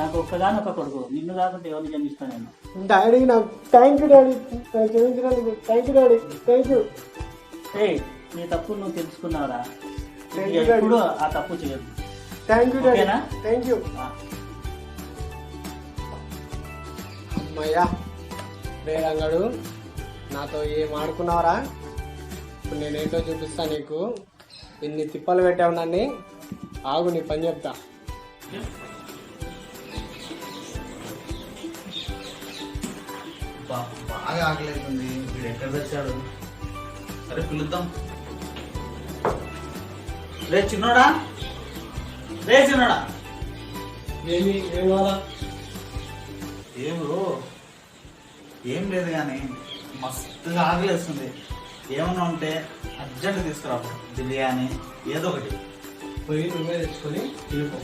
Speaker 1: నాకు ఒక్కగానొక్క కొడుకు, నిన్ను కాకుంటే ఎవరిని క్షమిస్తాను నేను?
Speaker 6: డాడీ, నాకు థ్యాంక్ యూ డాడీ. క్షమించినందుకు thank you daddy. Thank you.
Speaker 1: నీ తప్పు నువ్వు తెలుసుకున్నావురా.
Speaker 6: Thank you, Daddy.
Speaker 1: ఎప్పుడు ఆ తప్పు చేయదు.
Speaker 6: Thank you daddy.
Speaker 1: ఓకేనా?
Speaker 6: Thank you. అమ్మయ్యా, రే రంగడు, నాతో ఏం ఆడుకున్నావరా? ఇప్పుడు నేనేంటో చూపిస్తా నీకు. ఇన్ని తిప్పలు పెట్టావు నన్ను. ఆగు, నీ పని చెప్తా.
Speaker 3: బాగా ఆకలిస్తుంది. వీడు ఎక్కడ తెచ్చాడు? సరే పిలుద్దాం. రే చిన్నోడా, రే చిన్నోడా.
Speaker 6: ఏమి ఏం కావాలా?
Speaker 3: ఏం బ్రో, ఏం లేదు కానీ మస్తుగా ఆకలిస్తుంది. ఏమన్నా ఉంటే అర్జెంట్ తీసుకురా. బిర్యానీ ఏదో ఒకటి.
Speaker 6: పోయి నువ్వే తెచ్చుకొని వెళ్ళిపో.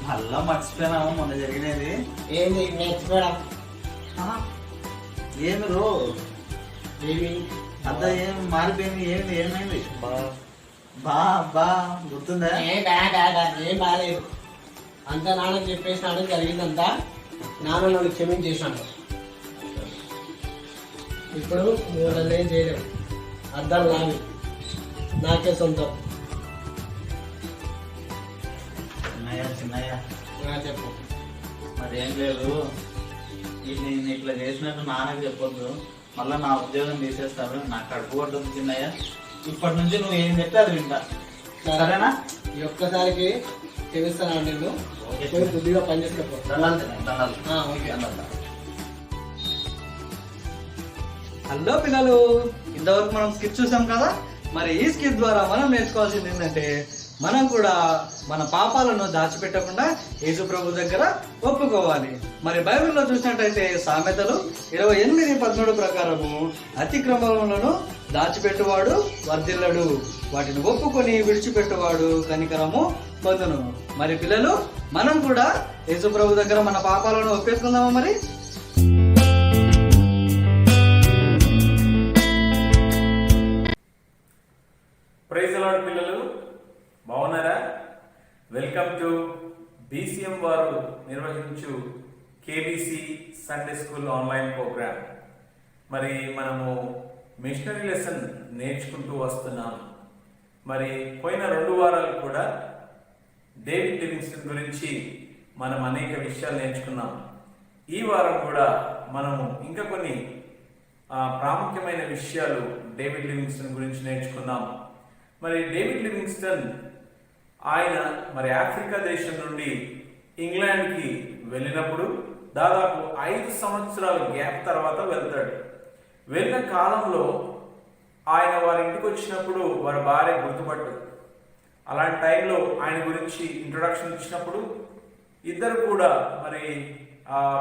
Speaker 3: మళ్ళా మర్చిపోయినాము మొన్న జరిగినది.
Speaker 6: ఏంది నేర్చుకోవడం?
Speaker 3: ఏమి రో,
Speaker 6: ఏమి
Speaker 3: అంతా ఏం మారిపోయింది? ఏంది, ఏమైంది? బా బా గుర్తుందా?
Speaker 6: ఏం బాగాలేదు. అంతా నాన్నకు చెప్పేసినాడు, జరిగిందంతా. నాన్న నన్ను క్షమించేసినాడు. ఇప్పుడు నువ్వు నన్ను ఏం చేయలేవు. అర్థం నాది, నాకే సొంతం.
Speaker 3: చిన్నయ్య
Speaker 6: చెప్పు.
Speaker 3: మరి ఏం లేదు, నేను ఇట్లా చేసినట్టు నాన్నకి చెప్పొద్దు. మళ్ళీ నా ఉద్యోగం తీసేస్తాడు. నాకు కడుపు పడుతుంది చిన్నయ్య. ఇప్పటి నుంచి నువ్వు ఏం చెప్తే అది వింటా, సరేనా?
Speaker 6: ఈ ఒక్కసారికి క్షమిస్తాను నిన్ను. బుద్ధిగా పనిచేసుకో. ఓకే.
Speaker 3: హలో పిల్లలు, ఇంతవరకు మనం స్కిట్ చూసాం కదా. మరి ఈ స్కిట్ ద్వారా మనం నేర్చుకోవాల్సింది ఏంటంటే, మనం కూడా మన పాపాలను దాచిపెట్టకుండా యేసు ప్రభు దగ్గర ఒప్పుకోవాలి. మరి బైబిల్లో చూసినట్టయితే సామెతలు 28:13 ప్రకారము అతిక్రమములను దాచిపెట్టువాడు వర్ధిల్లడు, వాటిని ఒప్పుకొని విడిచిపెట్టువాడు కనికరము పొందును. మరి పిల్లలు, మనం కూడా యేసు ప్రభు దగ్గర మన పాపాలను ఒప్పేసుకుందామా? మరి
Speaker 7: ప్రైజ్ ది లార్డ్ పిల్లలు, బాగున్నారా? వెల్కమ్ టు బీసీఎం వారు నిర్వహించు KBC Sunday school online programme. మరి మనము మిషనరీ లెసన్ నేర్చుకుంటూ వస్తున్నాం. మరి పోయిన 2 వారాలు కూడా డేవిడ్ లివింగ్స్టన్ గురించి మనం అనేక విషయాలు నేర్చుకున్నాం. ఈ వారం కూడా మనము ఇంకా కొన్ని ప్రాముఖ్యమైన విషయాలు డేవిడ్ లివింగ్స్టన్ గురించి నేర్చుకున్నాం. మరి డేవిడ్ లివింగ్స్టన్ ఆయన మరి ఆఫ్రికా దేశం నుండి ఇంగ్లాండ్కి వెళ్ళినప్పుడు దాదాపు 5 సంవత్సరాల గ్యాప్ తర్వాత వెళ్తాడు. వెళ్ళిన కాలంలో ఆయన వారి ఇంటికి వచ్చినప్పుడు వారి భార్య గుర్తుపట్టదు. అలాంటి టైంలో ఆయన గురించి ఇంట్రొడక్షన్ ఇచ్చినప్పుడు ఇద్దరు కూడా మరి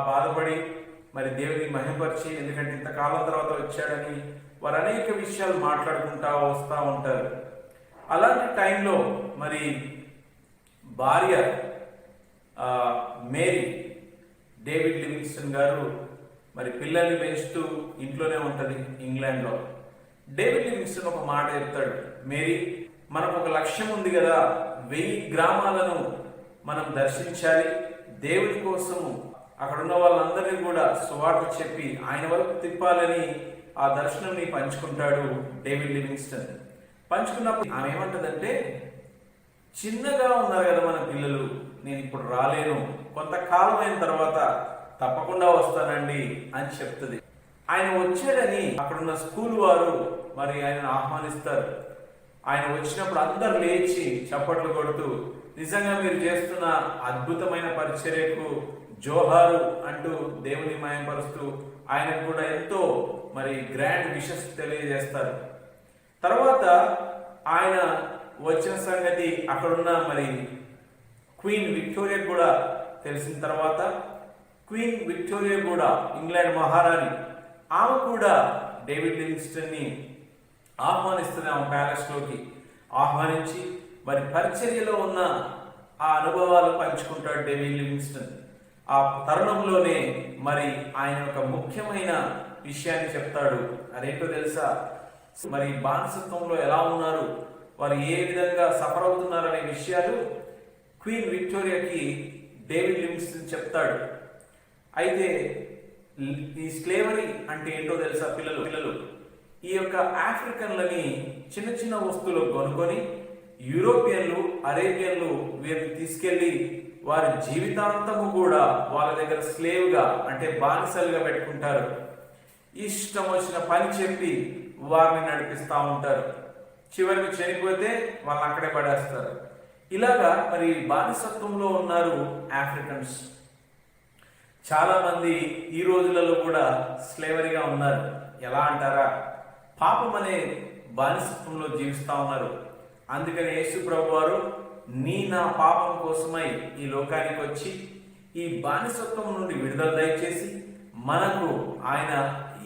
Speaker 7: బాధపడి మరి దేవుని మహిమపరిచి, ఎందుకంటే ఇంతకాలం తర్వాత వచ్చాడని వారు అనేక విషయాలు మాట్లాడుకుంటా వస్తూ ఉంటారు. అలాంటి టైంలో మరి భార్య మేరీ, డేవిడ్ లివింగ్స్టన్ గారు మరి పిల్లల్ని పెంచుతూ ఇంట్లోనే ఉంటుంది ఇంగ్లాండ్లో. డేవిడ్ లివింగ్స్టన్ ఒక మాట చెప్తాడు, మేరీ, మనకు ఒక లక్ష్యం ఉంది కదా, 1000 గ్రామాలను మనం దర్శించాలి, దేవుని కోసము అక్కడున్న వాళ్ళందరినీ కూడా సువార్త చెప్పి ఆయన వరకు తిప్పాలని ఆ దర్శనాన్ని పంచుకుంటాడు డేవిడ్ లివింగ్స్టన్. పంచుకున్నప్పుడు ఆమె ఏమంటదంటే, చిన్నగా ఉన్నారు కదా మన పిల్లలు, నేను ఇప్పుడు రాలేను, కొంతకాలం అయిన తర్వాత తప్పకుండా వస్తానండి అని చెప్తుంది. ఆయన వచ్చాడని అక్కడున్న స్కూల్ వారు మరి ఆయన ఆహ్వానిస్తారు. ఆయన వచ్చినప్పుడు అందరు లేచి చప్పట్లు కొడుతూ, నిజంగా మీరు చేస్తున్న అద్భుతమైన పరిచర్యకు జోహారు అంటూ దేవుని మయంపరుస్తూ ఆయనకు కూడా ఎంతో మరి గ్రాండ్ విషెస్ తెలియజేస్తారు. తర్వాత ఆయన వచ్చిన సంగతి అక్కడున్న మరి క్వీన్ విక్టోరియా కూడా తెలిసిన తర్వాత, క్వీన్ విక్టోరియా కూడా ఇంగ్లాండ్ మహారాణి, ఆమె కూడా డేవిడ్ లివింగ్స్టన్ని ఆహ్వానిస్తుంది. ఆమె ప్యాలెస్లోకి ఆహ్వానించి మరి పరిచర్యలో ఉన్న ఆ అనుభవాలు పంచుకుంటాడు డేవిడ్ లివింగ్స్టన్. ఆ తరుణంలోనే మరి ఆయన ఒక ముఖ్యమైన విషయాన్ని చెప్తాడు. అదేంటో తెలుసా? మరి బానిసత్వంలో ఎలా ఉన్నారు, వారు ఏ విధంగా సఫర్ అవుతున్నారు అనే విషయాలు క్వీన్ విక్టోరియాకి డేవిడ్ లివింగ్స్టన్ చెప్తాడు. అయితే ఈ స్లేవరీ అంటే ఏంటో తెలుసా పిల్లలు? ఈ యొక్క ఆఫ్రికన్లని చిన్న చిన్న వస్తువులు కొనుక్కొని యూరోపియన్లు, అరేబియన్లు వీరిని తీసుకెళ్లి వారి జీవితాంతము కూడా వాళ్ళ దగ్గర స్లేవ్గా అంటే బానిసలుగా పెట్టుకుంటారు. ఇష్టం వచ్చిన పని చెప్పి వారిని నడిపిస్తూ ఉంటారు. చివరికి చనిపోతే వాళ్ళని అక్కడే పడేస్తారు. ఇలాగా మరి బానిసత్వంలో ఉన్నారు ఆఫ్రికన్స్. చాలా మంది ఈ రోజులలో కూడా స్లేవరీగా ఉన్నారు. ఎలా అంటారా? పాపం అనే బానిసత్వంలో జీవిస్తా ఉన్నారు. అందుకని యేసు ప్రభు వారు నా పాపం కోసమై ఈ లోకానికి వచ్చి ఈ బానిసత్వం నుండి విడుదల దయచేసి మనకు ఆయన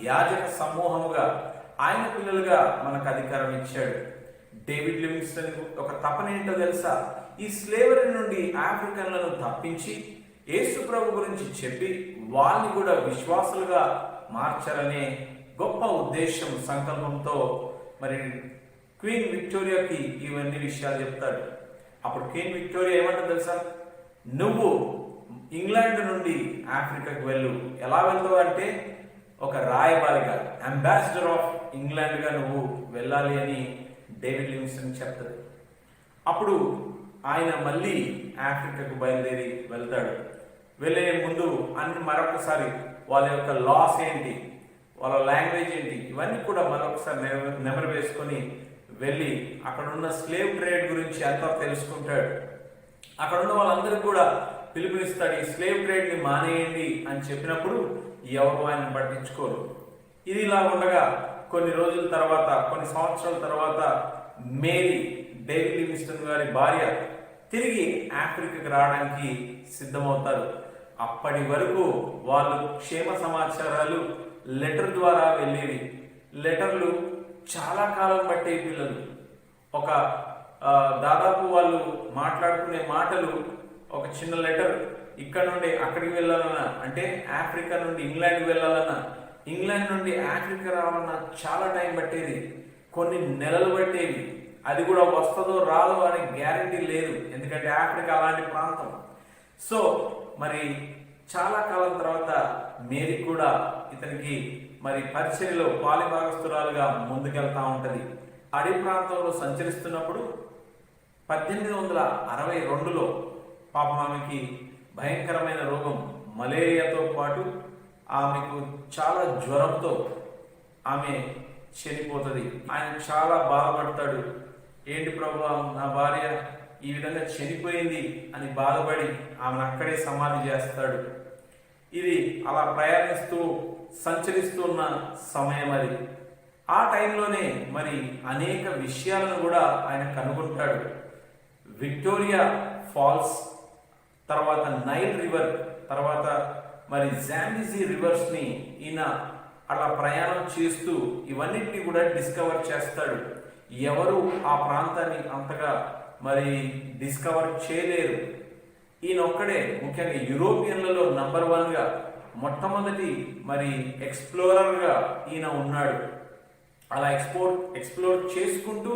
Speaker 7: యాజక సమూహముగా, ఆయన పిల్లలుగా మనకు అధికారం ఇచ్చాడు. డేవిడ్ లివింగ్స్టన్ ఒక తపన ఏంటో తెలుసా? ఈ స్లేవరీ నుండి ఆఫ్రికన్లను తప్పించి యేసు ప్రభు గురించి చెప్పి వాళ్ళని కూడా విశ్వాసులుగా మార్చాలనే గొప్ప ఉద్దేశం, సంకల్పంతో మరి క్వీన్ విక్టోరియాకి ఇవన్నీ విషయాలు చెప్తాడు. అప్పుడు క్వీన్ విక్టోరియా ఏమంటుంది తెలుసా? నువ్వు ఇంగ్లాండ్ నుండి ఆఫ్రికాకు వెళ్ళు. ఎలా వెళ్తావు అంటే ఒక రాయబారిగా, అంబాసిడర్ ఆఫ్ ఇంగ్లాండ్గా నువ్వు వెళ్ళాలి అని డేవిడ్ లివింగ్స్టన్ చెప్తాడు. అప్పుడు ఆయన మళ్ళీ ఆఫ్రికాకు బయలుదేరి వెళ్తాడు. వెళ్ళే ముందు మరొకసారి వాళ్ళ యొక్క లాస్ ఏంటి, వాళ్ళ లాంగ్వేజ్ ఏంటి, ఇవన్నీ కూడా మరొకసారి నెమరు వేసుకొని వెళ్ళి అక్కడున్న స్లేవ్ ట్రేడ్ గురించి అంతా తెలుసుకుంటాడు. అక్కడున్న వాళ్ళందరికీ కూడా పిలుపునిస్తాడు. ఈ స్లేవ్ ట్రేడ్ని మానేయండి అని చెప్పినప్పుడు ఎవరు ఆయన పట్టించుకోరు. ఇది ఇలా ఉండగా కొన్ని రోజుల తర్వాత, కొన్ని సంవత్సరాల తర్వాత మేరీ, డేవిడ్ లివింగ్స్టన్ గారి భార్య, తిరిగి ఆఫ్రికాకి రావడానికి సిద్ధమవుతారు. అప్పటి వరకు వాళ్ళు క్షేమ సమాచారాలు లెటర్ ద్వారా వెళ్ళేవి. లెటర్లు చాలా కాలం పట్టే పిల్లలు. ఒక దాదాపు వాళ్ళు మాట్లాడుకునే మాటలు, ఒక చిన్న లెటర్ ఇక్కడ నుండి అక్కడికి వెళ్ళాలన్నా, అంటే ఆఫ్రికా నుండి ఇంగ్లాండ్కి వెళ్ళాలన్నా, ఇంగ్లాండ్ నుండి ఆఫ్రికా రావాలన్నా చాలా టైం పట్టేది. కొన్ని నెలలు పట్టేవి. అది కూడా వస్తుందో రాదో అనే గ్యారంటీ లేదు, ఎందుకంటే ఆఫ్రికా అలాంటి ప్రాంతం. సో మరి చాలా కాలం తర్వాత మేరీ కూడా ఇతనికి మరి పరిచర్యలో పాలిభాగస్తురాలుగా ముందుకెళ్తా ఉంటది. అడవి ప్రాంతంలో సంచరిస్తున్నప్పుడు 1862లో పాపం ఆమెకి భయంకరమైన రోగం మలేరియాతో పాటు ఆమెకు చాలా జ్వరంతో ఆమె చనిపోతుంది. ఆయన చాలా బాధపడతాడు. ఏంటి ప్రభువా, నా భార్య ఈ విధంగా చనిపోయింది అని బాధపడి ఆమెను అక్కడే సమాధి చేస్తాడు. ఇది అలా ప్రయాణిస్తూ సంచరిస్తున్న సమయం అది. ఆ టైంలోనే మరి అనేక విషయాలను కూడా ఆయన కనుగొంటాడు. విక్టోరియా ఫాల్స్, తర్వాత నైల్ రివర్, తర్వాత మరి జాంబిజీ రివర్స్ని ఈయన అలా ప్రయాణం చేస్తూ ఇవన్నిటిని కూడా డిస్కవర్ చేస్తాడు. ఎవరు ఆ ప్రాంతాన్ని అంతగా మరి డిస్కవర్ చేయలేరు. ఈయన ఒక్కడే, ముఖ్యంగా యూరోపియన్లలో నంబర్ 1గా మొట్టమొదటి మరి ఎక్స్ప్లోరర్గా ఈయన ఉన్నాడు. అలా ఎక్స్ప్లోర్ చేసుకుంటూ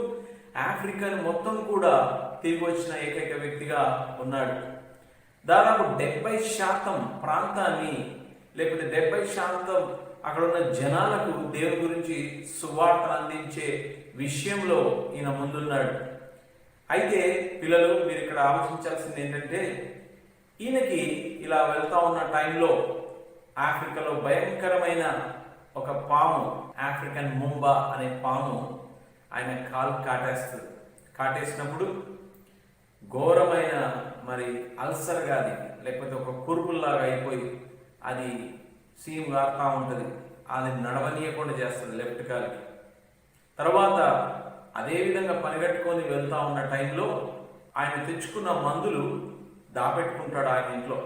Speaker 7: ఆఫ్రికాని మొత్తం కూడా తిరిగి వచ్చిన ఏకైక వ్యక్తిగా ఉన్నాడు. దాదాపు 70% ప్రాంతాన్ని, లేకపోతే 70% అక్కడ ఉన్న జనాలకు దేవుని గురించి సువార్తను అందించే విషయంలో ఈయన ముందున్నాడు. అయితే పిల్లలు, మీరు ఇక్కడ ఆలోచించాల్సింది ఏంటంటే, ఈయనకి ఇలా వెళ్తా ఉన్న టైంలో ఆఫ్రికాలో భయంకరమైన ఒక పాము, ఆఫ్రికన్ ముంబా అనే పాము ఆయన కాలు కాటేస్తుంది. కాటేసినప్పుడు ఘోరమైన మరి అల్సర్గా, అది లేకపోతే ఒక కురుపుల్లాగా అయిపోయి అది సీమ్ కారుతూ ఉంటుంది. అది నడవనీయకుండా చేస్తుంది లెఫ్ట్ కాలుకి. తర్వాత అదేవిధంగా పనిగట్టుకొని వెళ్తూ ఉన్న టైంలో ఆయన తెచ్చుకున్న మందులు దాపెట్టుకుంటాడు ఆయన ఇంట్లో.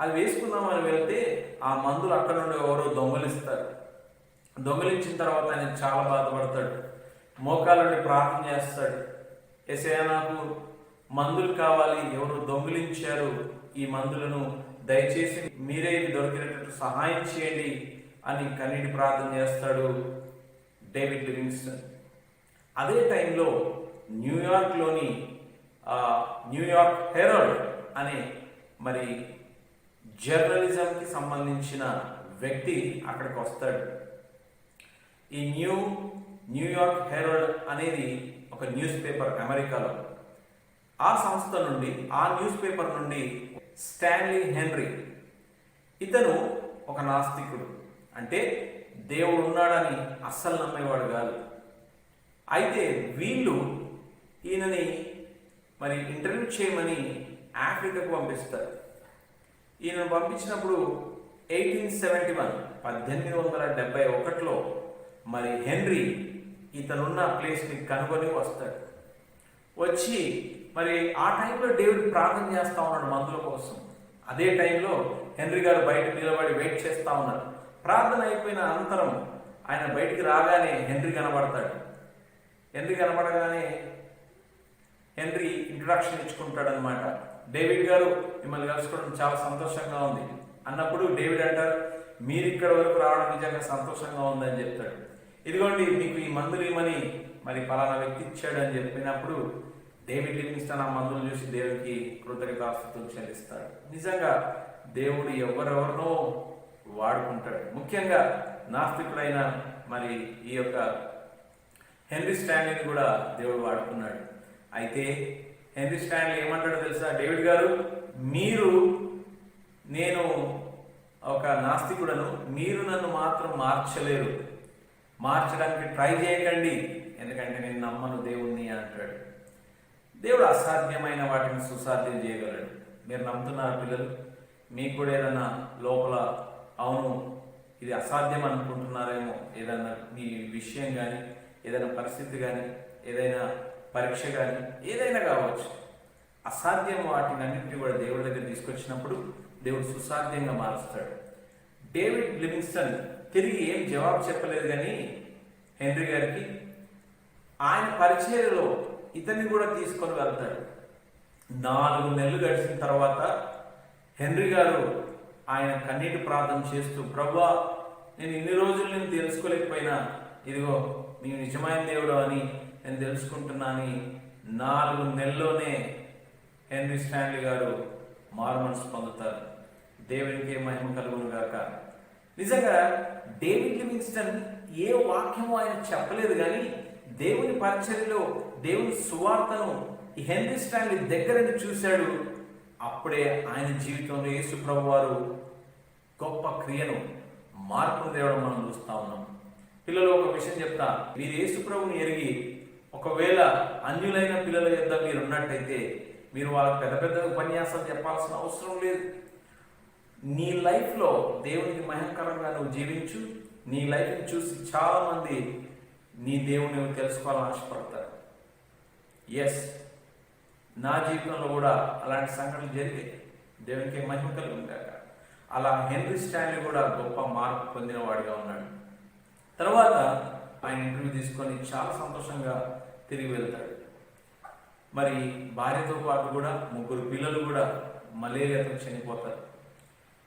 Speaker 7: అది వేసుకుందామని వెళ్తే ఆ మందులు అక్కడ నుండి ఎవరో దొంగలిస్తారు. దొంగలించిన తర్వాత ఆయన చాలా బాధపడతాడు. మోకాళ్ళని ప్రార్థన చేస్తాడు. యేసయ్యా, నాకు మందులు కావాలి, ఎవరు దొంగిలించారు ఈ మందులను, దయచేసి మీరే ఇవి దొరికినట్టు సహాయం చేయండి అని కన్నీటి ప్రార్థన చేస్తాడు డేవిడ్ లివింగ్స్టన్. అదే టైంలో న్యూయార్క్లోని న్యూయార్క్ హెరాల్డ్ అనే మరి జర్నలిజంకి సంబంధించిన వ్యక్తి అక్కడికి వస్తాడు. ఈ న్యూయార్క్ హెరాల్డ్ అనేది ఒక న్యూస్ పేపర్ అమెరికాలో. ఆ సంస్థ నుండి, ఆ న్యూస్ పేపర్ నుండి స్టాన్లీ హెన్రీ, ఇతను ఒక నాస్తికుడు, అంటే దేవుడు ఉన్నాడని అస్సలు నమ్మేవాడు కాదు. అయితే వీళ్ళు ఈయనని మరి ఇంటర్వ్యూ చేయమని ఆఫ్రికాకు పంపిస్తారు. ఈయనను పంపించినప్పుడు 1871 మరి హెన్రీ ఇతనున్న ప్లేస్ని కనుగొని వస్తాడు. వచ్చి మరి ఆ టైంలో డేవిడ్ ప్రార్థన చేస్తూ ఉన్నాడు మందుల కోసం. అదే టైంలో హెన్రీ గారు బయట నిలబడి వెయిట్ చేస్తూ ఉన్నారు. ప్రార్థన అయిపోయిన అనంతరం ఆయన బయటికి రాగానే హెన్రీ కనబడతాడు. హెన్రీ కనబడగానే హెన్రీ ఇంట్రొడక్షన్ ఇచ్చుకుంటాడు అనమాట. డేవిడ్ గారు మిమ్మల్ని కలుసుకోవడం చాలా సంతోషంగా ఉంది అన్నప్పుడు డేవిడ్ అంటారు, మీరు ఇక్కడ వరకు రావడం నిజంగా సంతోషంగా ఉందని చెప్తాడు. ఇదిగోండి మీకు ఈ మందులు ఇమ్మని మరి పలానా వ్యక్తి ఇచ్చాడు అని చెప్పినప్పుడు డేవిడ్ లివింగ్స్టన్ ఆ మందులు చూసి దేవుడికి కృతజ్ఞతాస్తుతులు చెల్లిస్తాడు. నిజంగా దేవుడు ఎవరెవరినో వాడుకుంటాడు. ముఖ్యంగా నాస్తికుడైన మరి ఈ యొక్క హెన్రీ స్టాన్లీని కూడా దేవుడు వాడుకున్నాడు. అయితే హెన్రీ స్టాన్లీ ఏమంటాడో తెలుసా, డేవిడ్ గారు నేను ఒక నాస్తికుడను, మీరు నన్ను మాత్రం మార్చలేరు, మార్చడానికి ట్రై చేయకండి, ఎందుకంటే నేను నమ్మను దేవుణ్ణి అంటాడు. దేవుడు అసాధ్యమైన వాటిని సుసాధ్యం చేయగలడు. మీరు నమ్ముతున్నారు పిల్లలు? మీకు కూడా ఏదైనా లోపల అవును ఇది అసాధ్యం అనుకుంటున్నారేమో, ఏదైనా మీ విషయం కానీ, ఏదైనా పరిస్థితి కానీ, ఏదైనా పరీక్ష కానీ, ఏదైనా కావచ్చు. అసాధ్యం వాటిని అన్నింటినీ కూడా దేవుడి దగ్గర తీసుకొచ్చినప్పుడు దేవుడు సుసాధ్యంగా మారుస్తాడు. డేవిడ్ లివింగ్స్టన్ తిరిగి ఏం జవాబు చెప్పలేదు కానీ హెన్రీ గారికి ఆయన పరిచర్యలో ఇతన్ని కూడా తీసుకొని వెళ్తాడు. 4 నెలలు గడిచిన తర్వాత హెన్రీ గారు ఆయన కన్నీటి ప్రార్థన చేస్తూ, ప్రభువా నేను ఇన్ని రోజులు నేను తెలుసుకోలేకపోయినా ఇదిగో నీవు నిజమైన దేవుడు అని నేను తెలుసుకుంటున్నాను. 4 నెలల్లోనే హెన్రీ స్టాన్లీ గారు మారు మనసు పొందుతారు. దేవునికి మహిమ కలుగును గాక. నిజంగా డేవిడ్ లివింగ్స్టన్ ఏ వాక్యమో ఆయన చెప్పలేదు కానీ దేవుని పరిచర్యలో దేవుని సువార్తను ఈ హెన్రీ స్టాన్లీ దగ్గరని చూశాడు. అప్పుడే ఆయన జీవితంలో యేసు ప్రభు వారు గొప్ప క్రియను మార్పును తేవడం మనం చూస్తా ఉన్నాం. పిల్లలు ఒక విషయం చెప్తా, మీరు యేసు ప్రభుని ఎరిగి ఒకవేళ అన్యులైన పిల్లల యొద్ద మీరు ఉన్నట్టయితే మీరు వాళ్ళకి పెద్ద పెద్ద ఉపన్యాసాలు చెప్పాల్సిన అవసరం లేదు. నీ లైఫ్లో దేవునికి మహిమకరంగా నువ్వు జీవించు. నీ లైఫ్ని చూసి చాలామంది నీ దేవుని తెలుసుకోవాలని ఆశపడతారు. ఎస్, నా జీవితంలో కూడా అలాంటి సంఘటనలు జరిగాయి. దేవునికి మహిమ కలుగుగాక. అలా హెన్రీ స్టాన్లీ కూడా గొప్ప మార్పు పొందిన వాడిగా ఉన్నాడు. తర్వాత ఆయన ఇంటర్వ్యూ తీసుకొని చాలా సంతోషంగా తిరిగి వెళ్తాడు. మరి భార్యతో పాటు కూడా 3 పిల్లలు కూడా మలేరియాతో చనిపోతారు.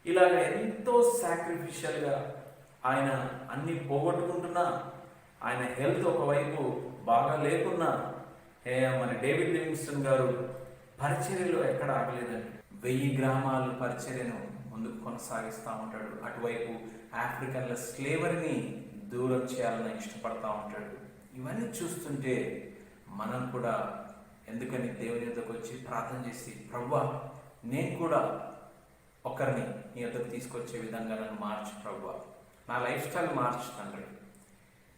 Speaker 7: ఇలాగ ఎంతో సాక్రిఫిషియల్గా ఆయన అన్ని పోగొట్టుకుంటున్నా, ఆయన హెల్త్ ఒకవైపు బాగా లేకున్నా మరి డేవిడ్ లివింగ్స్టన్ గారు పరిచర్యలో ఎక్కడ ఆగలేదండి. 1000 గ్రామాల పరిచర్యను ముందుకు కొనసాగిస్తూ ఉంటాడు. అటువైపు ఆఫ్రికన్ల స్లేవరీని దూరం చేయాలని ఇష్టపడతా ఉంటాడు. ఇవన్నీ చూస్తుంటే మనం కూడా ఎందుకని దేవుని యొద్దకు వచ్చి ప్రార్థన చేసి, ప్రభువా నేను కూడా ఒకరిని నీ యొద్దకు తీసుకొచ్చే విధంగా నన్ను మార్చు ప్రభువా, నా లైఫ్ స్టైల్ మార్చు తండ్రి.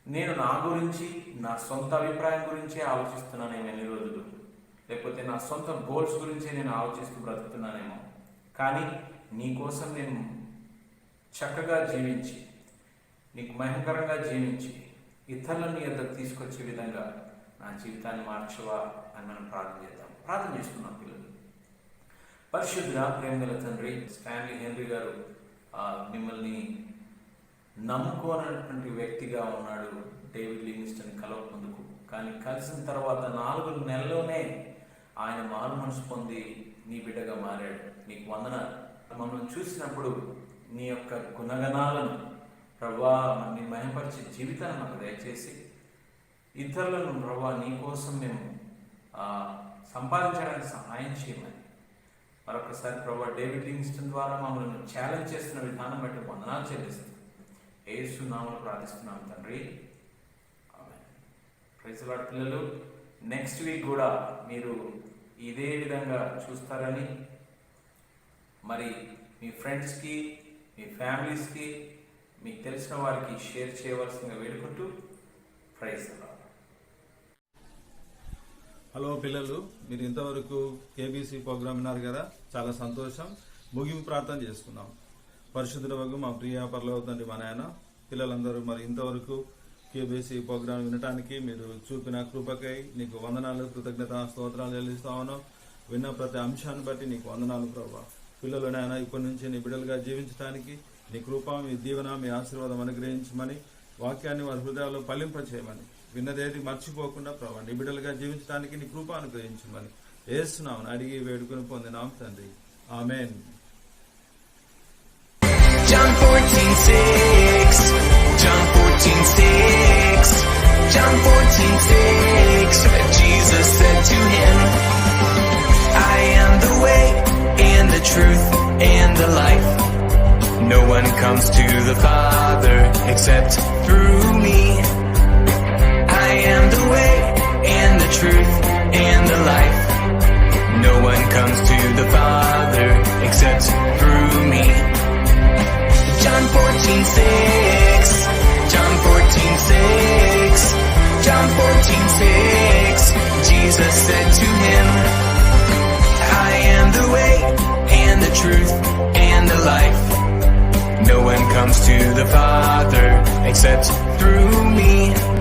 Speaker 7: నేను నా గురించి, నా సొంత అభిప్రాయం గురించే ఆలోచిస్తున్నానేమో ఎన్ని రోజులు, లేకపోతే నా సొంత గోల్స్ గురించే నేను ఆలోచిస్తూ బ్రతుకుతున్నానేమో. కానీ నీ కోసం నేను చక్కగా జీవించి, నీకు మహిమకరంగా జీవించి, ఇతరులను నీ యొద్దకు తీసుకొచ్చే విధంగా నా జీవితాన్ని మార్చవా అని మనం ప్రార్థన చేద్దాం. ప్రార్థన చేసుకున్నాం పిల్లలు. పరిశుద్ధ ప్రేమగల తండ్రి, స్టాన్లీ హెన్రీ గారు మిమ్మల్ని నమ్ముకోనటువంటి వ్యక్తిగా ఉన్నాడు డేవిడ్ లివింగ్స్టన్ కలవకుందుకు. కానీ కలిసిన తర్వాత 4 నెలల్లోనే ఆయన మారు మనసు పొంది నీ బిడ్డగా మారాడు. నీకు వందనాలు. మమ్మల్ని చూసినప్పుడు నీ యొక్క గుణగణాలను ప్రభువా నీ మహిమపరిచే జీవితాన్ని మాకు దయచేసి, ఇతరులను ప్రభువా నీ కోసం మేము సంపాదించడానికి సహాయం చేయమని మరొకసారి ప్రభువా డేవిడ్ లివింగ్స్టన్ ద్వారా మమ్మల్ని ఛాలెంజ్ చేస్తున్న విధానం బట్టి వందనాలు చెల్లిస్తాం. యేసు నామములో ప్రార్థిస్తున్నాం తండ్రి, ఆమేన్. Praise the lord. పిల్లలు, నెక్స్ట్ వీక్ కూడా మీరు ఇదే విధంగా చూస్తారని మరి మీ ఫ్రెండ్స్కి, మీ ఫ్యామిలీస్కి, మీకు తెలిసిన వారికి షేర్ చేయవలసిందిగా వేడుకుంటూ ప్రైజ్ ది లార్డ్.
Speaker 8: హలో పిల్లలు, మీరు ఇంతవరకు కేబీసీ ప్రోగ్రామ్ విన్నారు కదా, చాలా సంతోషం. ముగింపు ప్రార్థన చేసుకున్నాం. పరిశుద్ధుడవగు మా ప్రియ పరలోక తండ్రి మా నాయన, పిల్లలందరూ మరి ఇంతవరకు కేబీసీ ప్రోగ్రాం వినటానికి మీరు చూపిన కృపకై నీకు వందనాలు, కృతజ్ఞత స్తోత్రాలు చెల్లిస్తా ఉన్నాం. విన్న ప్రతి అంశాన్ని బట్టి నీకు వందనాలు ప్రభా. పిల్లలు నాయన ఇప్పటి నుంచి నీ బిడ్డలుగా జీవించడానికి నీ కృప, మీ దీవెన, మీ ఆశీర్వాదం అనుగ్రహించమని, వాక్యాన్ని వారి హృదయాల్లో ఫలింపచేయమని, విన్నదేది మర్చిపోకుండా ప్రభా నీ బిడ్డలుగా జీవించడానికి నీ కృప అనుగ్రహించమని యేసునామమున అడిగి వేడుకొని పొందినాం తండ్రి. ఆమేన్.
Speaker 9: John 14:6, John 14:6, John 14:6, Jesus said to him, I am the way and the truth and the life. No one comes to the Father except through me. I am the way and the truth and the life. No one comes to the Father except through me. John 14:6, John 14:6, John 14:6, Jesus said to him, I am the way and the truth and the life. No one comes to the Father except through me.